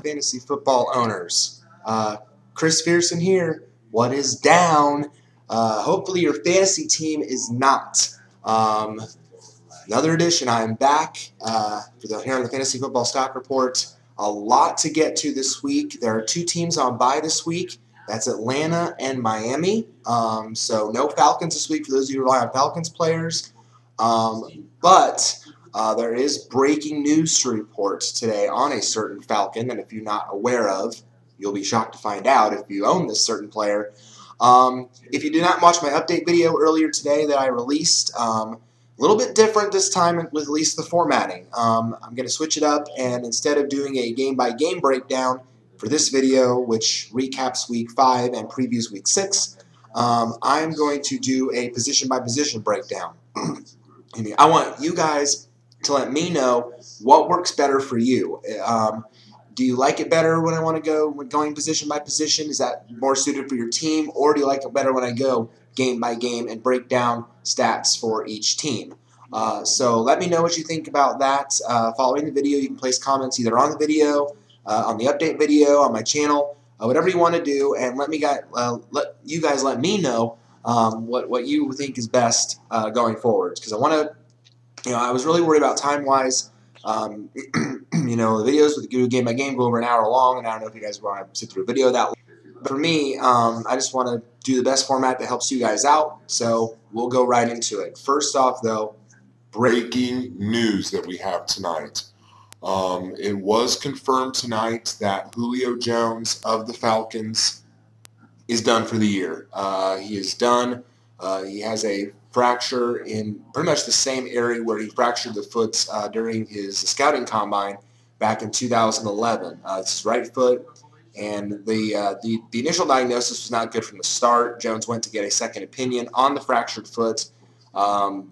Fantasy football owners. Chris Fearson here. What is down? Hopefully your fantasy team is not. Another edition. I am back here on the Fantasy Football Stock Report. A lot to get to this week. There are two teams on bye this week. That's Atlanta and Miami. So no Falcons this week for those of you who rely on Falcons players. But there is breaking news to report today on a certain Falcon, and if you're not aware of, you'll be shocked to find out if you own this certain player. If you did not watch my update video earlier today that I released, a little bit different this time with at least the formatting. I'm going to switch it up, and instead of doing a game-by-game breakdown for this video, which recaps Week 5 and previews Week 6, I'm going to do a position-by-position breakdown. I want you guys to let me know what works better for you. Do you like it better when I want to go going position by position? Is that more suited for your team? Or do you like it better when I go game by game and break down stats for each team? So let me know what you think about that. Following the video, you can place comments either on the video, on the update video, on my channel, whatever you want to do, and let you guys let me know what you think is best going forward. Because I want to, I was really worried about time-wise. The videos with the game by game go over an hour long, and I don't know if you guys want to sit through a video that long. But for me, I just want to do the best format that helps you guys out, so we'll go right into it. First off, though, breaking news that we have tonight. It was confirmed tonight that Julio Jones of the Falcons is done for the year. He is done. He has a fracture in pretty much the same area where he fractured the foot during his scouting combine back in 2011. It's his right foot, and the initial diagnosis was not good from the start. Jones went to get a second opinion on the fractured foot, or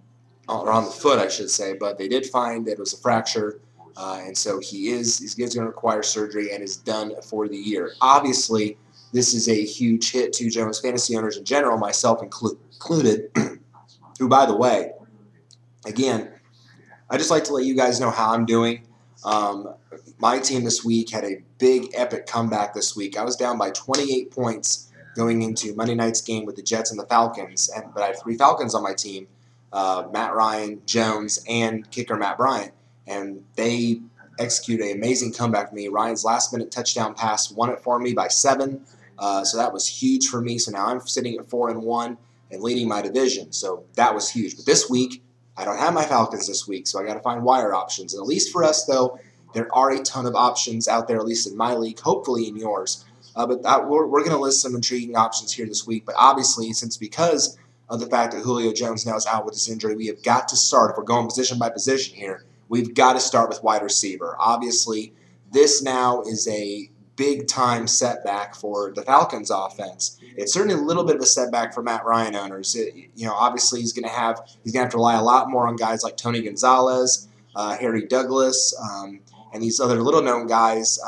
on the foot, I should say, but they did find that it was a fracture, and so he's going to require surgery and is done for the year. Obviously, this is a huge hit to Jones fantasy owners in general, myself included, who, by the way, again, I just like to let you guys know how I'm doing. My team this week had a big, epic comeback this week. I was down by 28 points going into Monday night's game with the Jets and the Falcons, but I had 3 Falcons on my team, Matt Ryan, Jones, and kicker Matt Bryant, and they executed an amazing comeback for me. Ryan's last-minute touchdown pass won it for me by 7, so that was huge for me. So now I'm sitting at 4-1 and leading my division, so that was huge. But this week, I don't have my Falcons this week, so I got to find wire options. And at least for us, though, there are a ton of options out there, at least in my league, hopefully in yours. But we're going to list some intriguing options here this week. But obviously, because of the fact that Julio Jones now is out with this injury, we have got to start. If we're going position by position here, we've got to start with wide receiver. Obviously, this now is a big-time setback for the Falcons offense. It's certainly a little bit of a setback for Matt Ryan owners. Obviously he's going to have to rely a lot more on guys like Tony Gonzalez, Harry Douglas, and these other little-known guys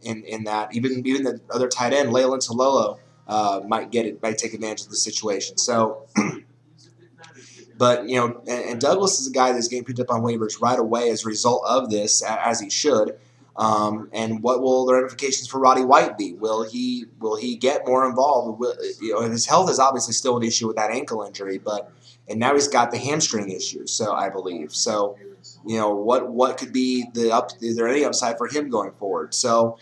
in that. Even the other tight end, Leyland Tololo, might take advantage of the situation. So, but and Douglas is a guy that's getting picked up on waivers right away as a result of this, as he should. And what will the ramifications for Roddy White be? Will he get more involved? His health is obviously still an issue with that ankle injury, and now he's got the hamstring issue. So I believe so. What could be is there any upside for him going forward? So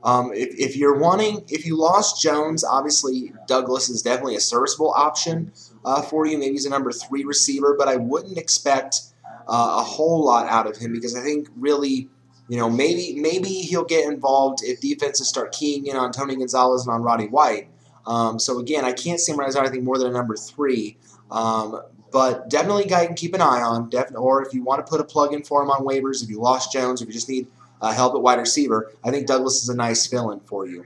if you lost Jones, obviously Douglas is definitely a serviceable option for you. Maybe he's a number 3 receiver, but I wouldn't expect a whole lot out of him, because I think really, maybe he'll get involved if defenses start keying in on Tony Gonzalez and on Roddy White. So again, I can't see him as anything more than a number 3. But definitely a guy you can keep an eye on. Or if you want to put a plug in for him on waivers, if you lost Jones, if you just need help at wide receiver, I think Douglas is a nice fill-in for you.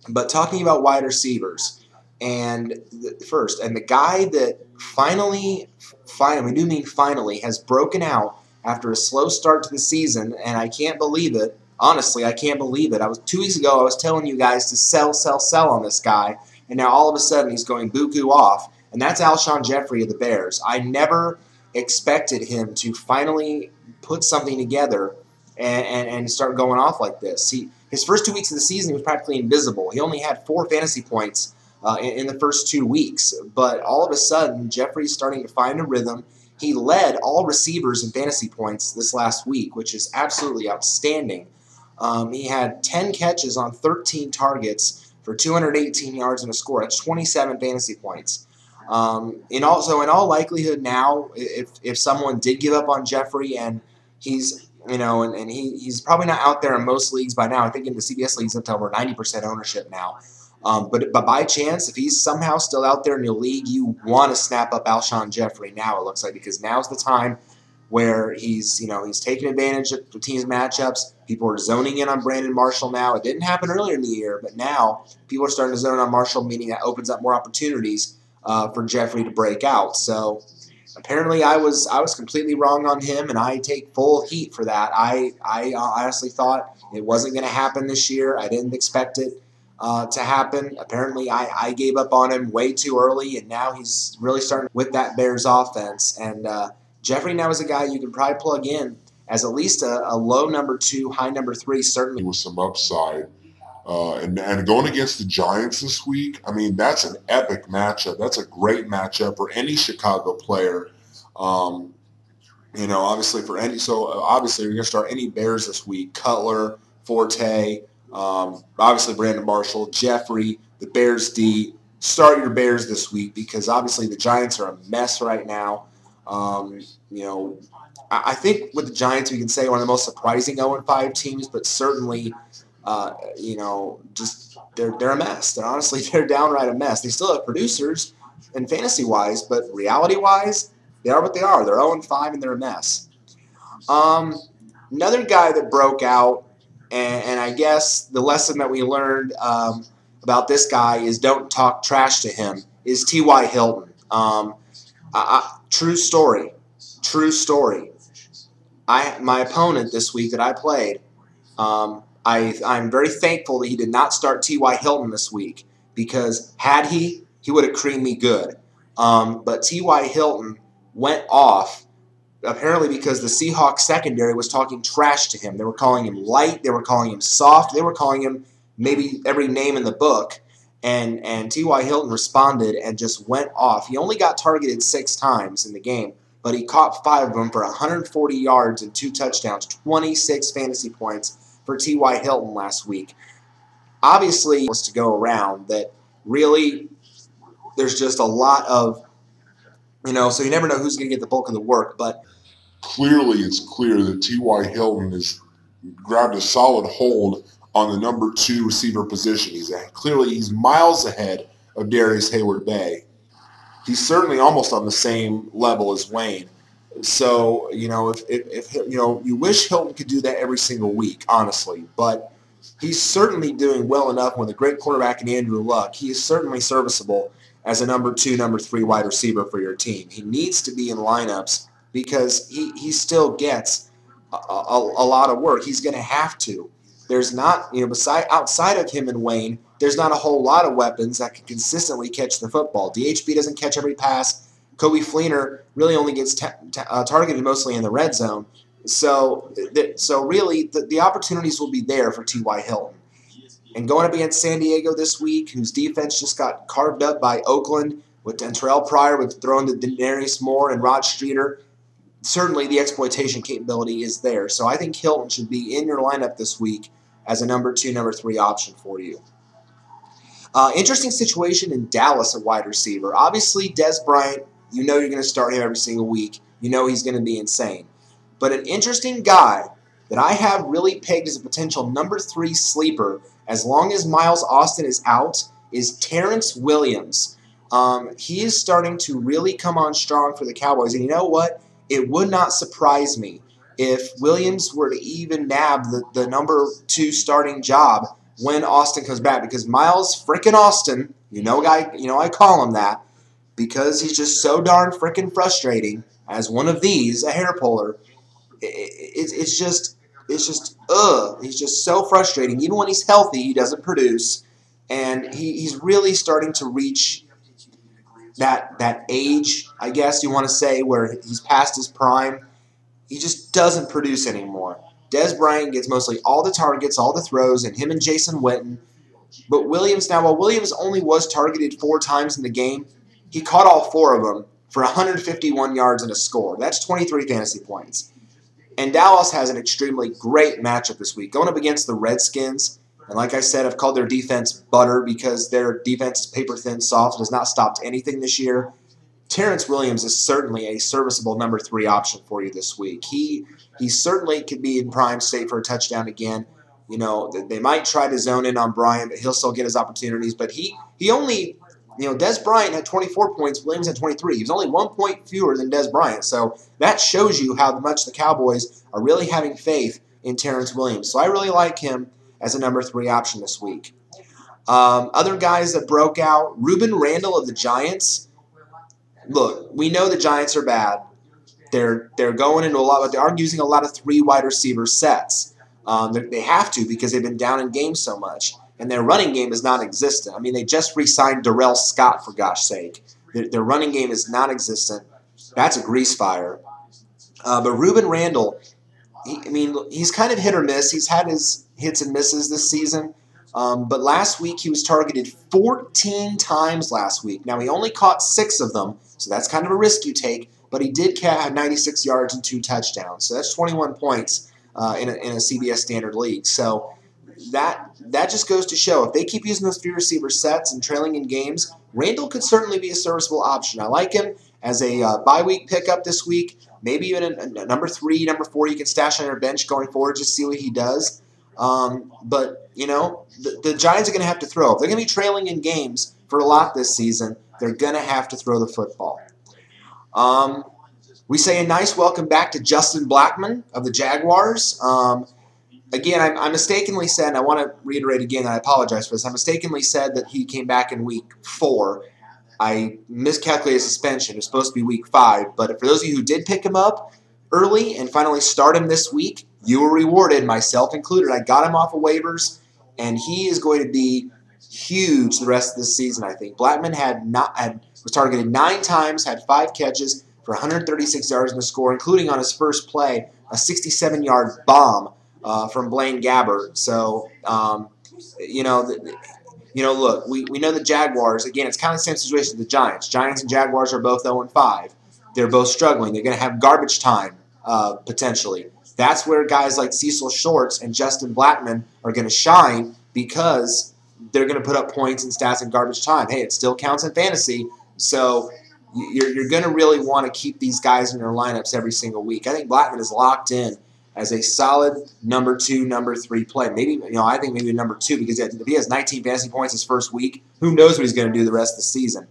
But talking about wide receivers, and the guy that finally, we do mean finally, has broken out after a slow start to the season, and I can't believe it. Honestly, I can't believe it. 2 weeks ago, I was telling you guys to sell on this guy, and now all of a sudden he's going buku off, and that's Alshon Jeffrey of the Bears. I never expected him to finally put something together and start going off like this. his first 2 weeks of the season, he was practically invisible. He only had 4 fantasy points in the first 2 weeks. But all of a sudden, Jeffrey's starting to find a rhythm. He led all receivers in fantasy points this last week, which is absolutely outstanding. He had 10 catches on 13 targets for 218 yards and a score. That's 27 fantasy points. In all likelihood now, if someone did give up on Jeffrey and he's he's probably not out there in most leagues by now. I think in the CBS leagues up to over 90% ownership now. But by chance, if he's somehow still out there in your league, you want to snap up Alshon Jeffrey now, it looks like, because now's the time where he's taking advantage of the team's matchups. People are zoning in on Brandon Marshall now. It didn't happen earlier in the year, but now people are starting to zone on Marshall, meaning that opens up more opportunities for Jeffrey to break out. So apparently I was completely wrong on him, and I take full heat for that. I honestly thought it wasn't going to happen this year. I didn't expect it to happen. Apparently I gave up on him way too early, and now he's really starting with that Bears offense. And Jeffrey now is a guy you can probably plug in as at least a low number 2, high number 3, certainly. With some upside. And going against the Giants this week, I mean, that's an epic matchup. That's a great matchup for any Chicago player. Obviously we're going to start any Bears this week. Cutler, Forte, obviously Brandon Marshall, Jeffrey, the Bears D. Start your Bears this week because obviously the Giants are a mess right now. I think with the Giants we can say one of the most surprising 0-5 teams, but certainly they're a mess. They're downright a mess. They still have producers and fantasy-wise, but reality-wise, they are what they are. They're 0-5 and they're a mess. Another guy that broke out, and I guess the lesson that we learned about this guy is don't talk trash to him, is T.Y. Hilton. True story. My opponent this week that I played, I'm very thankful that he did not start T.Y. Hilton this week because had he would have creamed me good. But T.Y. Hilton went off apparently because the Seahawks secondary was talking trash to him. They were calling him light. They were calling him soft. They were calling him maybe every name in the book. And T.Y. Hilton responded and just went off. He only got targeted 6 times in the game, but he caught 5 of them for 140 yards and 2 touchdowns, 26 fantasy points for T.Y. Hilton last week. Obviously, was to go around that really there's just a lot of, so you never know who's going to get the bulk of the work. But clearly it's clear that T.Y. Hilton has grabbed a solid hold on the number 2 receiver position. He's miles ahead of Darius Hayward-Bay. He's certainly almost on the same level as Wayne. So, if you wish Hilton could do that every single week, honestly. But he's certainly doing well enough with a great quarterback in Andrew Luck. He is certainly serviceable as a number 2, number 3 wide receiver for your team. He needs to be in lineups because he still gets a lot of work. He's going to have to. There's not, outside of him and Wayne, there's not a whole lot of weapons that can consistently catch the football. DHB doesn't catch every pass. Kobe Fleener really only gets targeted mostly in the red zone. So really, the opportunities will be there for T.Y. Hilton. And going up against San Diego this week, whose defense just got carved up by Oakland, with Terrell Pryor with throwing to Denarius Moore and Rod Streeter, certainly the exploitation capability is there. So I think Hilton should be in your lineup this week as a number 2, number 3 option for you. Interesting situation in Dallas at wide receiver. Obviously, Dez Bryant, you're going to start him every single week. He's going to be insane. But an interesting guy that I have really pegged as a potential number 3 sleeper as long as Miles Austin is out is Terrence Williams. He is starting to really come on strong for the Cowboys. And you know what? It would not surprise me if Williams were to even nab the number 2 starting job when Austin comes back, because Miles frickin' Austin, I call him that because he's just so darn frickin' frustrating as one of these, a hair puller. It's just he's just so frustrating. Even when he's healthy, he doesn't produce, and he's really starting to reach that age, I guess you want to say, where he's past his prime. He just doesn't produce anymore. Dez Bryant gets mostly all the targets, all the throws, and him and Jason Witten. But Williams, now while Williams only was targeted 4 times in the game, he caught all 4 of them for 151 yards and a score. That's 23 fantasy points. And Dallas has an extremely great matchup this week, going up against the Redskins. And like I said, I've called their defense butter because their defense is paper-thin soft and has not stopped anything this year. Terrence Williams is certainly a serviceable number 3 option for you this week. He certainly could be in prime state for a touchdown again. You know, they might try to zone in on Bryant, but he'll still get his opportunities. But he only, Dez Bryant had 24 points. Williams had 23. He was only 1 point fewer than Dez Bryant. So that shows you how much the Cowboys are really having faith in Terrence Williams. So I really like him as a number 3 option this week. Other guys that broke out, Ruben Randall of the Giants. Look, we know the Giants are bad. They're going into a lot, but they are using a lot of 3 wide receiver sets. They have to because they've been down in games so much. And their running game is non-existent. I mean, they just re-signed Darrell Scott, for gosh sake. Their running game is non-existent. That's a grease fire. But Ruben Randall, he's kind of hit or miss. He's had his hits and misses this season. But last week he was targeted 14 times last week. Now, he only caught 6 of them, so that's kind of a risk you take. But he did have 96 yards and 2 touchdowns. So that's 21 points in a CBS Standard League. So that just goes to show if they keep using those 3 receiver sets and trailing in games, Randall could certainly be a serviceable option. I like him as a bye week pickup this week. Maybe even a number 3, number 4 you can stash on your bench going forward, just see what he does. But, the Giants are going to have to throw. If they're going to be trailing in games for a lot this season, they're going to have to throw the football. We say a nice welcome back to Justin Blackmon of the Jaguars. Again, I mistakenly said, and I want to reiterate again, and I apologize for this, I mistakenly said that he came back in week 4. I miscalculated suspension. It was supposed to be week 5. But for those of you who did pick him up early and finally start him this week, you were rewarded, myself included. I got him off of waivers, and he is going to be huge the rest of this season, I think. Blackmon was targeted 9 times, had 5 catches for 136 yards in the score, including on his first play, a 67-yard bomb from Blaine Gabbert. So, look, we know the Jaguars. Again, it's kind of the same situation as the Giants. Giants and Jaguars are both 0-5. They're both struggling. They're going to have garbage time, potentially. That's where guys like Cecil Shorts and Justin Blackmon are going to shine because they're going to put up points and stats in garbage time. Hey, it still counts in fantasy, so you're going to really want to keep these guys in your lineups every single week. I think Blackmon is locked in as a solid number 2, number 3 play. Maybe, I think maybe number 2 because if he has 19 fantasy points his first week, who knows what he's going to do the rest of the season.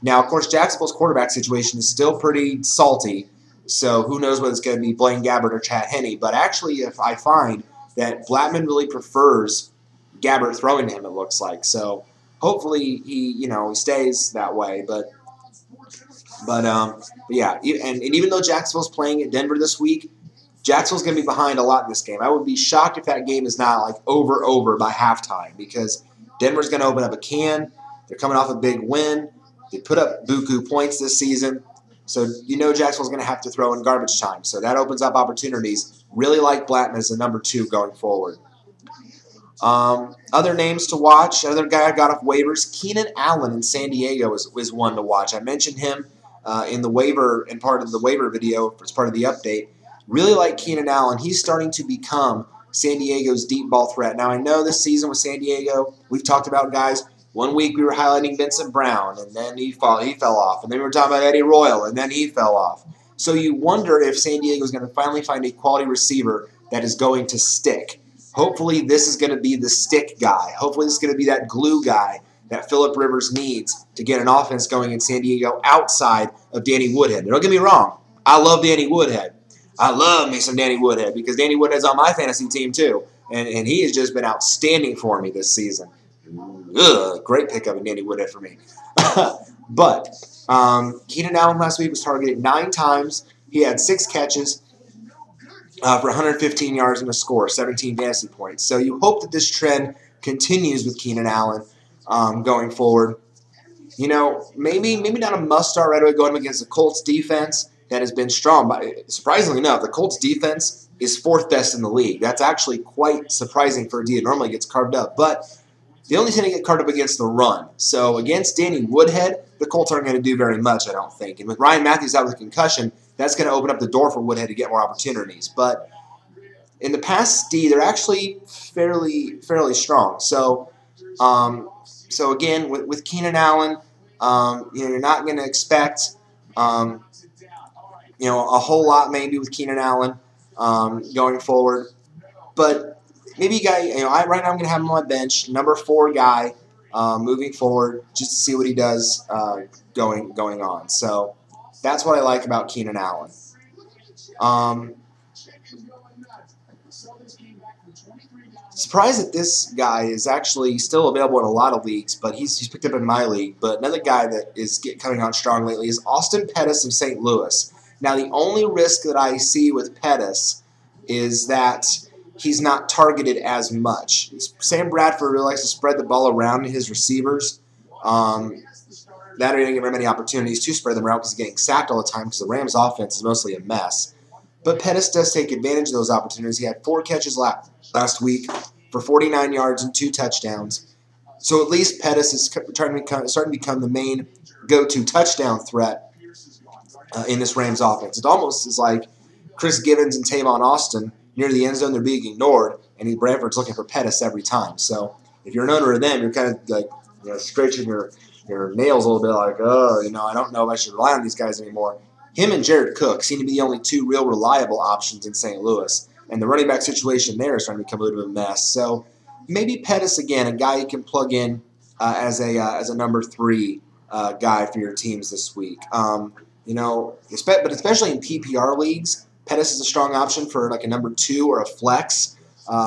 Now, of course, Jacksonville's quarterback situation is still pretty salty, so who knows whether it's going to be Blaine Gabbert or Chad Henne. But actually, if I find that Blackmon really prefers Gabbert throwing to him, it looks like. So hopefully he stays that way. But yeah, and even though Jacksonville's playing at Denver this week, Jacksonville's going to be behind a lot in this game. I would be shocked if that game is not like over by halftime because Denver's going to open up a can. They're coming off a big win. They put up buku points this season. So Jacksonville's going to have to throw in garbage time. So that opens up opportunities. Really like Blackmon as a number 2 going forward. Other names to watch. Another guy I got off waivers, Keenan Allen in San Diego is one to watch. I mentioned him in the waiver and part of the waiver video as part of the update. Really like Keenan Allen. He's starting to become San Diego's deep ball threat. Now, I know this season with San Diego, we've talked about guys. One week we were highlighting Vincent Brown, and then he fell off. And then we were talking about Eddie Royal, and then he fell off. So you wonder if San Diego is going to finally find a quality receiver that is going to stick. Hopefully this is going to be the stick guy. Hopefully this is going to be that glue guy that Phillip Rivers needs to get an offense going in San Diego outside of Danny Woodhead. Don't get me wrong. I love Danny Woodhead. I love me some Danny Woodhead because Danny Woodhead's on my fantasy team too. And he has just been outstanding for me this season. Great pickup in Danny Woodhead for me. But Keenan Allen last week was targeted 9 times. He had 6 catches for 115 yards and a score, 17 fantasy points. So you hope that this trend continues with Keenan Allen going forward. Maybe not a must-start right away going against the Colts defense that has been strong. But surprisingly enough, the Colts defense is 4th best in the league. That's actually quite surprising for a D that normally gets carved up. But the only team to get carved up against the run. So against Danny Woodhead, the Colts aren't going to do very much, I don't think. And with Ryan Matthews out with a concussion, that's going to open up the door for Woodhead to get more opportunities. But in the pass D, they're actually fairly strong. So, so again, with Keenan Allen, you're not going to expect, a whole lot maybe with Keenan Allen going forward. But maybe a guy, right now I'm going to have him on my bench, number 4 guy, moving forward, just to see what he does going on. So that's what I like about Keenan Allen. Surprised that this guy is actually still available in a lot of leagues, but he's picked up in my league. But another guy that is coming on strong lately is Austin Pettis of St. Louis. Now, the only risk that I see with Pettis is that he's not targeted as much. Sam Bradford really likes to spread the ball around to his receivers. That are going to get very many opportunities to spread them around because he's getting sacked all the time because the Rams' offense is mostly a mess. But Pettis does take advantage of those opportunities. He had 4 catches last week for 49 yards and 2 touchdowns. So at least Pettis is starting to become the main go-to touchdown threat in this Rams offense. It almost is like Chris Givens and Tavon Austin near the end zone. They're being ignored, and Bradford's looking for Pettis every time. So if you're an owner of them, you're kind of like scratching your nails a little bit like, I don't know if I should rely on these guys anymore. Him and Jared Cook seem to be the only 2 real reliable options in St. Louis. And the running back situation there is starting to become a little bit of a mess. So maybe Pettis, again, a guy you can plug in as a number 3 guy for your teams this week. But especially in PPR leagues, Pettis is a strong option for like a number 2 or a flex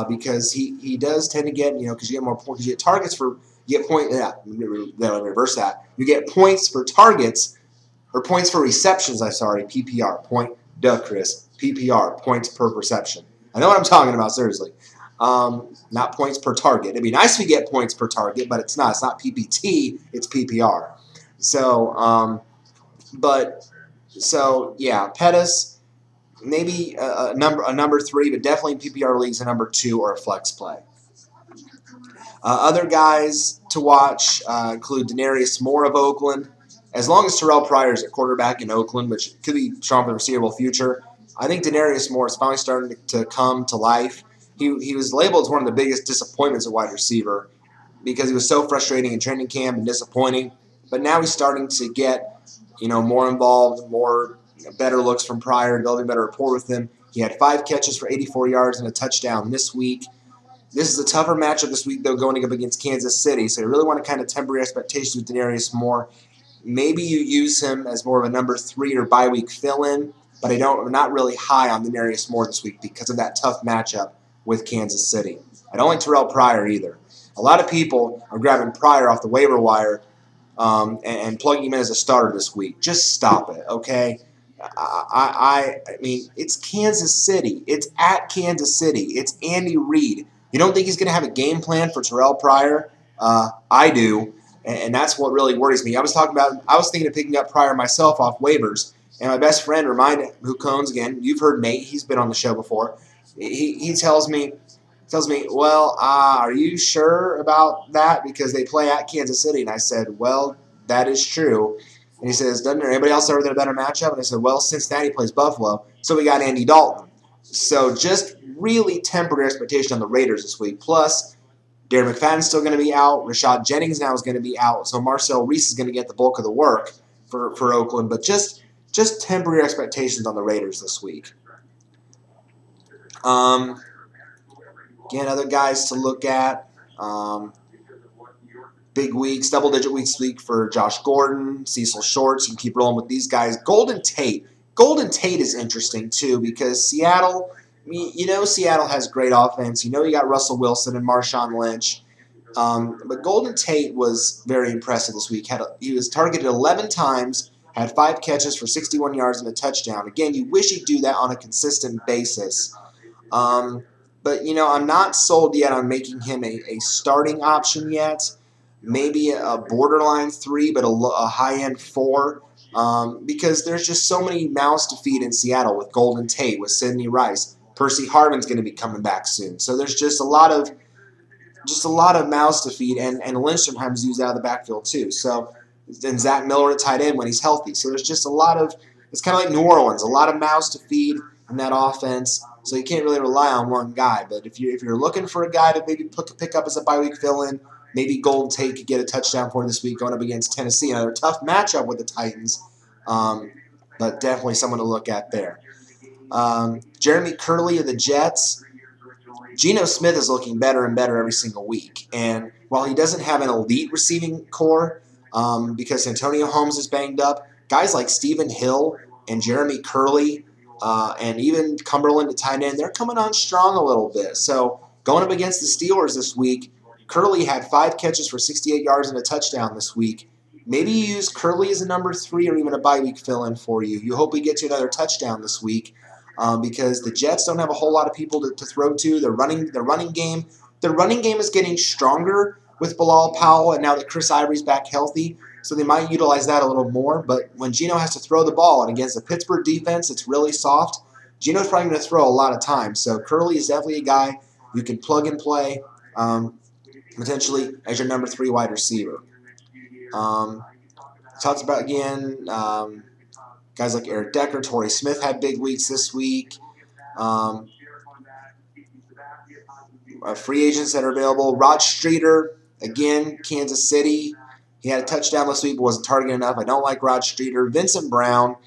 because he does tend to get, because you get more points, you get targets for, you get points, reverse that. You get points for targets, or points for receptions, PPR, Chris, PPR, points per reception. I know what I'm talking about, seriously. Not points per target. It'd be nice if we get points per target, but it's not. It's not PPT, it's PPR. So, Pettis, maybe a number 3, but definitely in PPR leagues a number 2 or a flex play. Other guys to watch include Denarius Moore of Oakland. As long as Terrell Pryor is at quarterback in Oakland, which could be strong for the foreseeable future, I think Denarius Moore is finally starting to come to life. He was labeled as one of the biggest disappointments at wide receiver because he was so frustrating in training camp and disappointing. But now he's starting to get, more involved, better looks from Pryor, building a better rapport with him. He had 5 catches for 84 yards and a touchdown this week. This is a tougher matchup this week, though, going up against Kansas City. So you really want to kind of temper your expectations with Denarius Moore. Maybe you use him as more of a number 3 or bye week fill-in, but I'm not really high on Denarius Moore this week because of that tough matchup with Kansas City. I don't like Terrell Pryor either. A lot of people are grabbing Pryor off the waiver wire and plugging him in as a starter this week. Just stop it, okay? I mean, it's Kansas City. It's at Kansas City. It's Andy Reid. You don't think he's going to have a game plan for Terrell Pryor? I do. And that's what really worries me. I was thinking of picking up Pryor myself off waivers, and my best friend who Cones again. You've heard Nate; he's been on the show before. He tells me, well, are you sure about that? Because they play at Kansas City, and I said, well, that is true. And he says, doesn't there anybody else ever there a better matchup? And I said, well, Cincinnati plays Buffalo, so we got Andy Dalton. So just really temper your expectation on the Raiders this week. Plus, Darren McFadden's still going to be out. Rashad Jennings now is going to be out. So Marcel Reese is going to get the bulk of the work for Oakland. But just temper your expectations on the Raiders this week. Again, other guys to look at. Big weeks, double-digit weeks this week for Josh Gordon, Cecil Shorts. You can keep rolling with these guys. Golden Tate. Golden Tate is interesting, too, because Seattle – Seattle has great offense. You got Russell Wilson and Marshawn Lynch. But Golden Tate was very impressive this week. He was targeted 11 times, had 5 catches for 61 yards and a touchdown. Again, you wish he'd do that on a consistent basis. But, I'm not sold yet on making him a starting option yet. Maybe a borderline 3, but a high-end 4. Because there's just so many mouths to feed in Seattle with Golden Tate, with Sidney Rice, Percy Harvin's going to be coming back soon. So there's just a lot of mouths to feed, and Lynch sometimes used out of the backfield too. So, and Zach Miller at tight end when he's healthy. So there's just a lot of, it's kind of like New Orleans, a lot of mouths to feed in that offense. So you can't really rely on one guy. But if you're looking for a guy to maybe pick up as a bye week fill-in, maybe Golden Tate could get a touchdown for this week going up against Tennessee. Another tough matchup with the Titans, but definitely someone to look at there. Jeremy Curley of the Jets. Geno Smith is looking better and better every single week. And while he doesn't have an elite receiving core because Antonio Holmes is banged up, guys like Stephen Hill and Jeremy Curley and even Cumberland at tight end, they're coming on strong a little bit. So going up against the Steelers this week, Curley had 5 catches for 68 yards and a touchdown this week. Maybe you use Curley as a number 3 or even a bye week fill-in for you. You hope he gets you another touchdown this week. Because the Jets don't have a whole lot of people to throw to. Their running game is getting stronger with Bilal Powell, and now that Chris Ivory's back healthy, so they might utilize that a little more. But when Geno has to throw the ball, and against the Pittsburgh defense, it's really soft, Geno's probably going to throw a lot of times. So Curley is definitely a guy you can plug and play potentially as your number 3 wide receiver. Talks about again. Guys like Eric Decker, Torrey Smith had big weeks this week. Free agents that are available. Rod Streeter, again, Kansas City. He had a touchdown this week but wasn't targeted enough. I don't like Rod Streeter. Vincent Brown.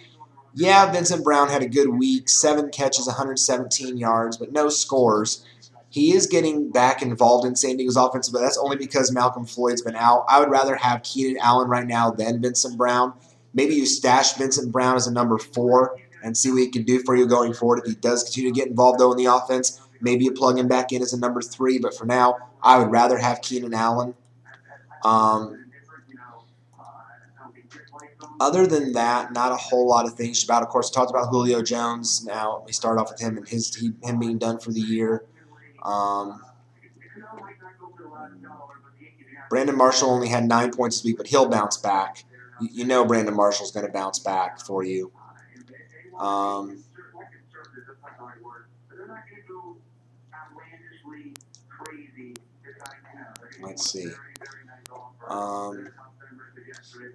Yeah, Vincent Brown had a good week. 7 catches, 117 yards, but no scores. He is getting back involved in San Diego's offense, but that's only because Malcolm Floyd's been out. I would rather have Keenan Allen right now than Vincent Brown. Maybe you stash Vincent Brown as a number 4 and see what he can do for you going forward. If he does continue to get involved, though, in the offense, maybe you plug him back in as a number 3. But for now, I would rather have Keenan Allen. Other than that, not a whole lot of things about. Of course, we talked about Julio Jones. Now we start off with him and him being done for the year. Brandon Marshall only had 9 points this week, but he'll bounce back. You know Brandon Marshall's going to bounce back for you. Let's see.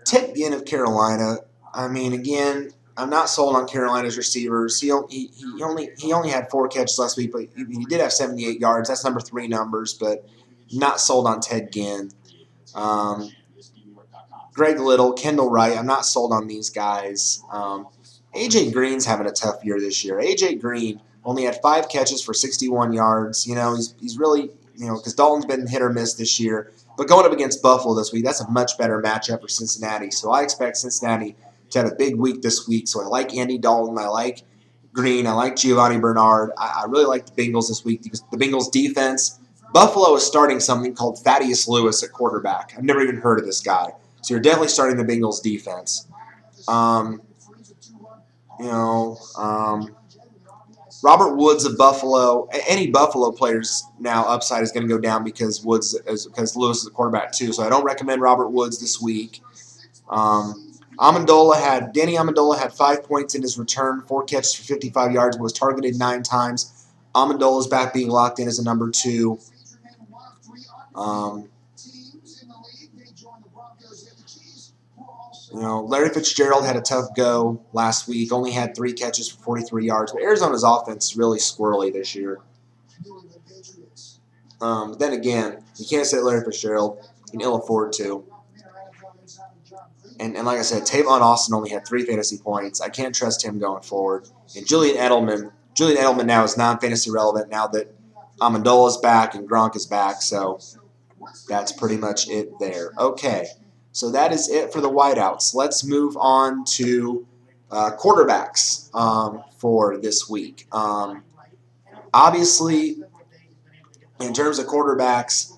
Ted Ginn of Carolina. I mean, again, I'm not sold on Carolina's receivers. He only had 4 catches last week, but he did have 78 yards. That's number 3 numbers, but not sold on Ted Ginn. Greg Little, Kendall Wright, I'm not sold on these guys. A.J. Green's having a tough year this year. A.J. Green only had 5 catches for 61 yards. You know, he's really, because Dalton's been hit or miss this year. But going up against Buffalo this week, that's a much better matchup for Cincinnati. So I expect Cincinnati to have a big week this week. So I like Andy Dalton. I like Green. I like Giovanni Bernard. I really like the Bengals this week because the Bengals defense, Buffalo is starting something called Thaddeus Lewis at quarterback. I've never even heard of this guy. So you're definitely starting the Bengals defense. Robert Woods of Buffalo. Any Buffalo players now upside is going to go down because Lewis is the quarterback too. So I don't recommend Robert Woods this week. Danny Amendola had 5 points in his return, 4 catches for 55 yards, but was targeted 9 times. Amendola's back being locked in as a number 2. Larry Fitzgerald had a tough go last week. Only had 3 catches for 43 yards. But Arizona's offense is really squirrely this year. Then again, you can't sit Larry Fitzgerald. You can ill afford to. And like I said, Tavon Austin only had 3 fantasy points. I can't trust him going forward. And Julian Edelman now is non-fantasy relevant now that Amendola's back and Gronk is back. So that's pretty much it there. Okay. So that is it for the wideouts. Let's move on to quarterbacks for this week. Obviously, in terms of quarterbacks,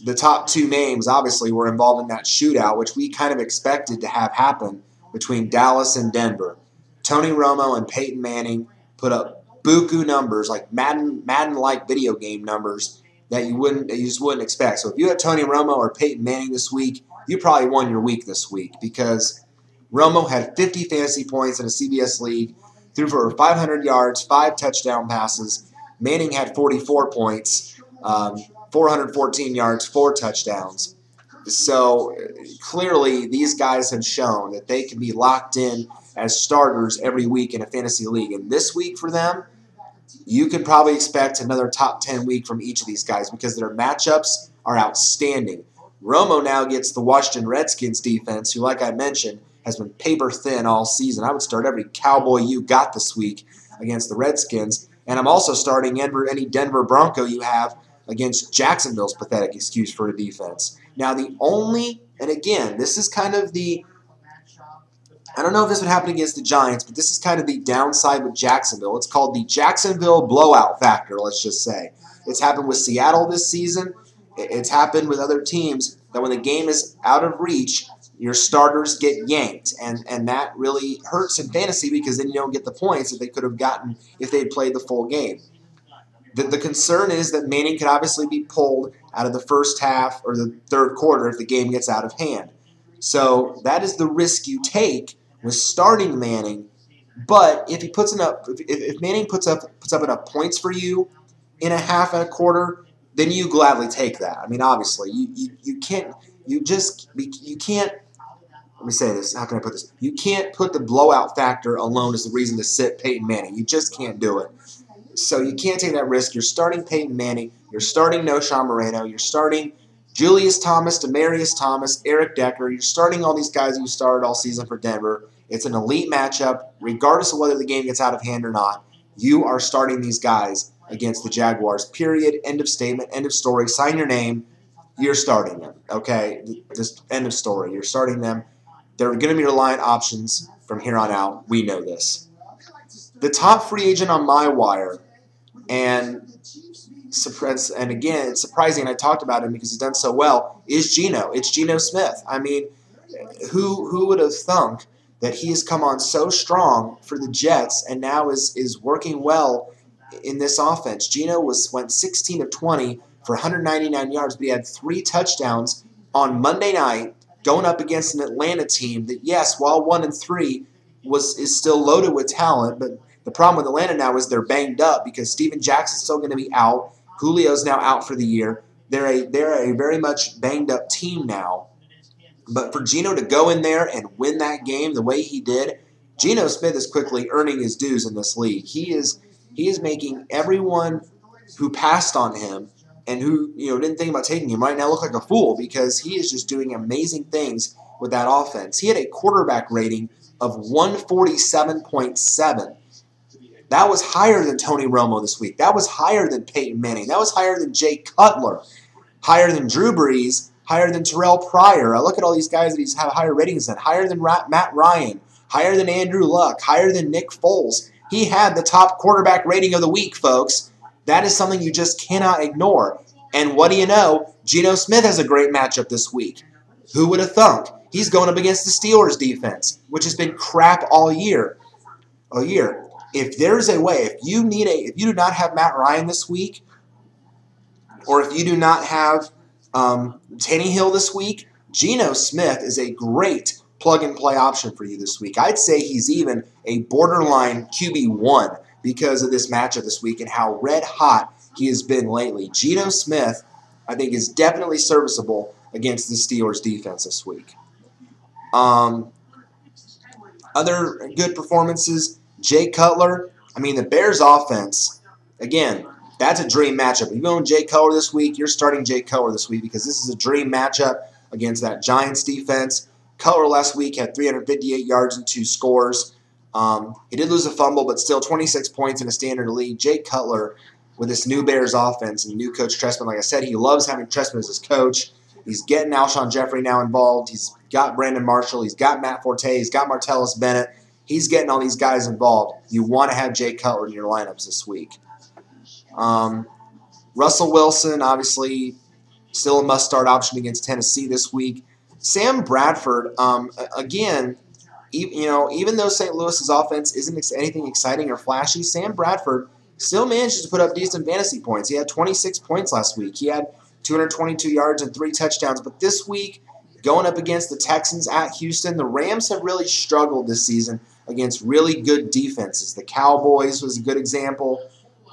the top 2 names obviously were involved in that shootout, which we kind of expected to have happen between Dallas and Denver. Tony Romo and Peyton Manning put up buku numbers, like Madden-like video game numbers that you just wouldn't expect. So if you had Tony Romo or Peyton Manning this week, you probably won your week this week because Romo had 50 fantasy points in a CBS league, threw for 500 yards, 5 touchdown passes. Manning had 44 points, 414 yards, 4 touchdowns. So clearly these guys have shown that they can be locked in as starters every week in a fantasy league. And this week for them, you can probably expect another top 10 week from each of these guys because their matchups are outstanding. Romo now gets the Washington Redskins defense, who, like I mentioned, has been paper thin all season. I would start every Cowboy you got this week against the Redskins. And I'm also starting any Denver Bronco you have against Jacksonville's pathetic excuse for a defense. Now, and again, this is kind of I don't know if this would happen against the Giants, but this is kind of the downside with Jacksonville. It's called the Jacksonville blowout factor, let's just say. It's happened with Seattle this season. It's happened with other teams that when the game is out of reach, your starters get yanked. And that really hurts in fantasy because then you don't get the points that they could have gotten if they had played the full game. The concern is that Manning could obviously be pulled out of the first half or the third quarter if the game gets out of hand. So that is the risk you take with starting Manning. But if Manning puts up enough points for you in a half and a quarter, then you gladly take that. I mean, obviously, you can't. Let me say this. How can I put this? You can't put the blowout factor alone as the reason to sit Peyton Manning. You just can't do it. So you can't take that risk. You're starting Peyton Manning. You're starting Noshawn Moreno. You're starting Julius Thomas, Demaryius Thomas, Eric Decker. You're starting all these guys you started all season for Denver. It's an elite matchup. Regardless of whether the game gets out of hand or not, you are starting these guys against the Jaguars, period. End of statement, end of story. Sign your name. You're starting them, okay? Just end of story. You're starting them. They're going to be reliant options from here on out. We know this. The top free agent on my wire, and again, it's surprising, I talked about him because he's done so well, is Geno. It's Geno Smith. I mean, who would have thunk that he has come on so strong for the Jets and now is working well in this offense? Geno went 16 of 20 for 199 yards, but he had 3 touchdowns on Monday night going up against an Atlanta team that, yes, while 1-3 is still loaded with talent, but the problem with Atlanta now is they're banged up because Steven Jackson's still going to be out. Julio's now out for the year. They're a very much banged up team now. But for Geno to go in there and win that game the way he did, Geno Smith is quickly earning his dues in this league. He is making everyone who passed on him and who didn't think about taking him right now look like a fool because he is just doing amazing things with that offense. He had a quarterback rating of 147.7. That was higher than Tony Romo this week. That was higher than Peyton Manning. That was higher than Jay Cutler, higher than Drew Brees, higher than Terrell Pryor. I look at all these guys that he's had higher ratings than, higher than Matt Ryan, higher than Andrew Luck, higher than Nick Foles. He had the top quarterback rating of the week, folks. That is something you just cannot ignore. And what do you know? Geno Smith has a great matchup this week. Who would have thunk? He's going up against the Steelers defense, which has been crap all year. If there's a way, if you do not have Matt Ryan this week, or if you do not have Tannehill this week, Geno Smith is a great plug-and-play option for you this week. I'd say he's even a borderline QB1 because of this matchup this week and how red hot he has been lately. Geno Smith, I think, is definitely serviceable against the Steelers defense this week. Other good performances, Jay Cutler. I mean, the Bears offense, again, that's a dream matchup. If you own Jay Cutler this week, you're starting Jay Cutler this week because this is a dream matchup against that Giants defense. Cutler last week had 358 yards and 2 scores. He did lose a fumble, but still 26 points in a standard league. Jay Cutler, with this new Bears offense and new coach Trestman, like I said, he loves having Trestman as his coach. He's getting Alshon Jeffrey now involved. He's got Brandon Marshall. He's got Matt Forte. He's got Martellus Bennett. He's getting all these guys involved. You want to have Jay Cutler in your lineups this week. Russell Wilson, obviously, still a must-start option against Tennessee this week. Sam Bradford, again, even though St. Louis's offense isn't anything exciting or flashy, Sam Bradford still manages to put up decent fantasy points. He had 26 points last week. He had 222 yards and 3 touchdowns. But this week, going up against the Texans at Houston, the Rams have really struggled this season against really good defenses. The Cowboys was a good example.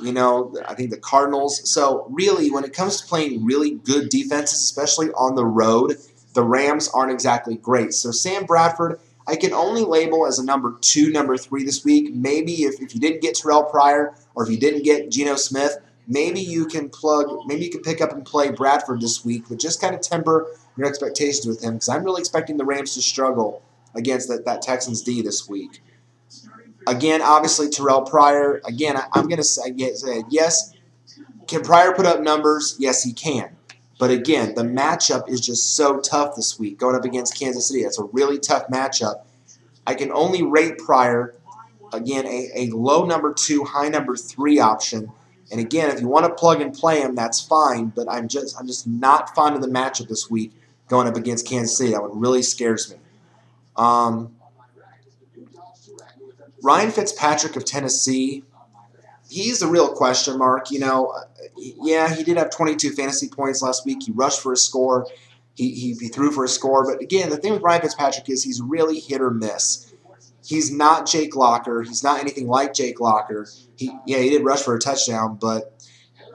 You know, I think the Cardinals. So really, when it comes to playing really good defenses, especially on the road, the Rams aren't exactly great. So Sam Bradford, I can only label as a number 2, number 3 this week. Maybe if you didn't get Terrell Pryor or if you didn't get Geno Smith, maybe you can pick up and play Bradford this week, but just kind of temper your expectations with him because I'm really expecting the Rams to struggle against that Texans D this week. Again, obviously, Terrell Pryor. Again, I'm going to say yes. Can Pryor put up numbers? Yes, he can. But again, the matchup is just so tough this week going up against Kansas City. That's a really tough matchup. I can only rate Pryor, again, a low number 2, high number 3 option. And again, if you want to plug and play him, that's fine. But I'm just not fond of the matchup this week going up against Kansas City. That one really scares me. Ryan Fitzpatrick of Tennessee, he's a real question mark. You know, yeah, he did have 22 fantasy points last week. He rushed for a score. He threw for a score. But again, the thing with Ryan Fitzpatrick is he's really hit or miss. He's not Jake Locker. He's not anything like Jake Locker. He did rush for a touchdown, but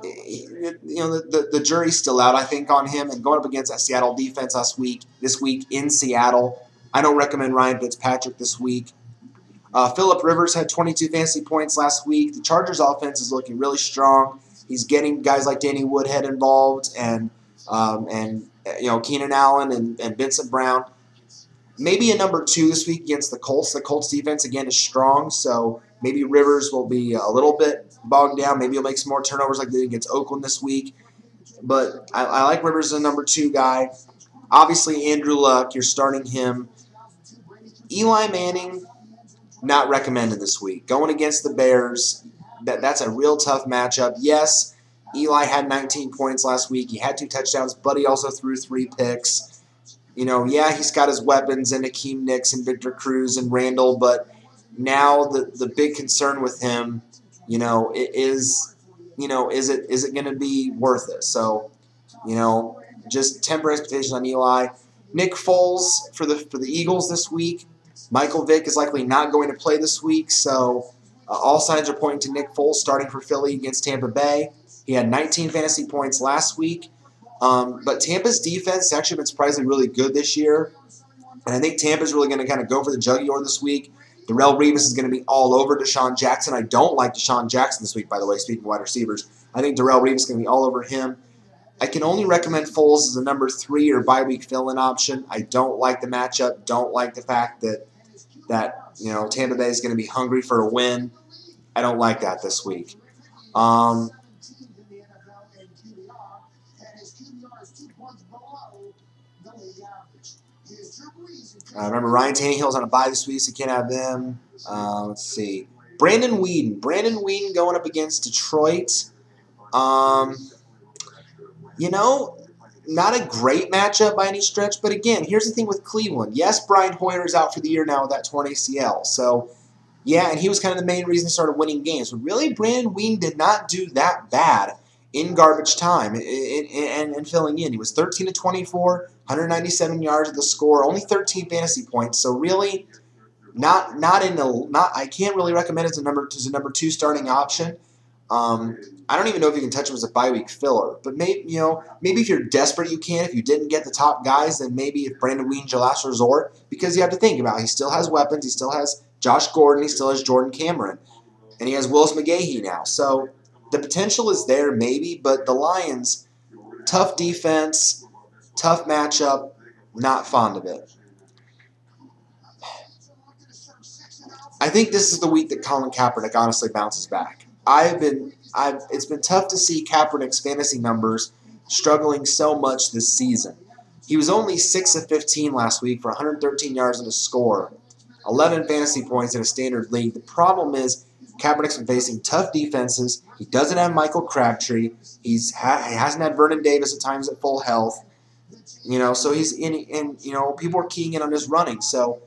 the jury's still out, I think, on him. And going up against that Seattle defense this week in Seattle, I don't recommend Ryan Fitzpatrick this week. Phillip Rivers had 22 fantasy points last week. The Chargers' offense is looking really strong. He's getting guys like Danny Woodhead involved and Keenan Allen and Vincent Brown. Maybe a number 2 this week against the Colts. The Colts defense, again, is strong, so maybe Rivers will be a little bit bogged down. Maybe he'll make some more turnovers like they did against Oakland this week. But I like Rivers as a number 2 guy. Obviously, Andrew Luck, you're starting him. Eli Manning, not recommended this week. Going against the Bears, that's a real tough matchup. Yes, Eli had 19 points last week. He had 2 touchdowns, but he also threw 3 picks. You know, yeah, he's got his weapons in Akeem Nicks and Victor Cruz and Randall, but now the big concern with him, is it going to be worth it? So, just temper expectations on Eli. Nick Foles for the Eagles this week. Michael Vick is likely not going to play this week, so all signs are pointing to Nick Foles starting for Philly against Tampa Bay. He had 19 fantasy points last week. But Tampa's defense has actually been surprisingly really good this year. And I think Tampa's really going to kind of go for the jugular this week. Darrelle Revis is going to be all over Deshaun Jackson. I don't like Deshaun Jackson this week, by the way, speaking of wide receivers. I think Darrelle Revis is going to be all over him. I can only recommend Foles as a number 3 or bye-week fill-in option. I don't like the matchup. Don't like the fact that Tampa Bay is going to be hungry for a win. I don't like that this week. Remember, Ryan Tannehill's on a bye this week, so you can't have them. Let's see. Brandon Weeden. Brandon Weeden going up against Detroit. Not a great matchup by any stretch, but again, here's the thing with Cleveland. Yes, Brian Hoyer's out for the year now with that torn ACL. So, yeah, and he was kind of the main reason they started winning games. But really, Brandon Weeden did not do that bad in garbage time and filling in. He was 13 to 24, 197 yards at the score, only 13 fantasy points. So really, I can't really recommend it as a number 2 starting option. I don't even know if you can touch him as a bye-week filler. But maybe if you're desperate, you can. If you didn't get the top guys, then maybe if Brandon Weeden's your last resort, because you have to think about it. He still has weapons. He still has Josh Gordon. He still has Jordan Cameron. And he has Willis McGahee now. So the potential is there maybe, but the Lions, tough defense, tough matchup, not fond of it. I think this is the week that Colin Kaepernick honestly bounces back. It's been tough to see Kaepernick's fantasy numbers struggling so much this season. He was only 6 of 15 last week for 113 yards and a score, 11 fantasy points in a standard league. The problem is Kaepernick's been facing tough defenses. He doesn't have Michael Crabtree. He hasn't had Vernon Davis at times at full health. So he's people are keying in on his running. So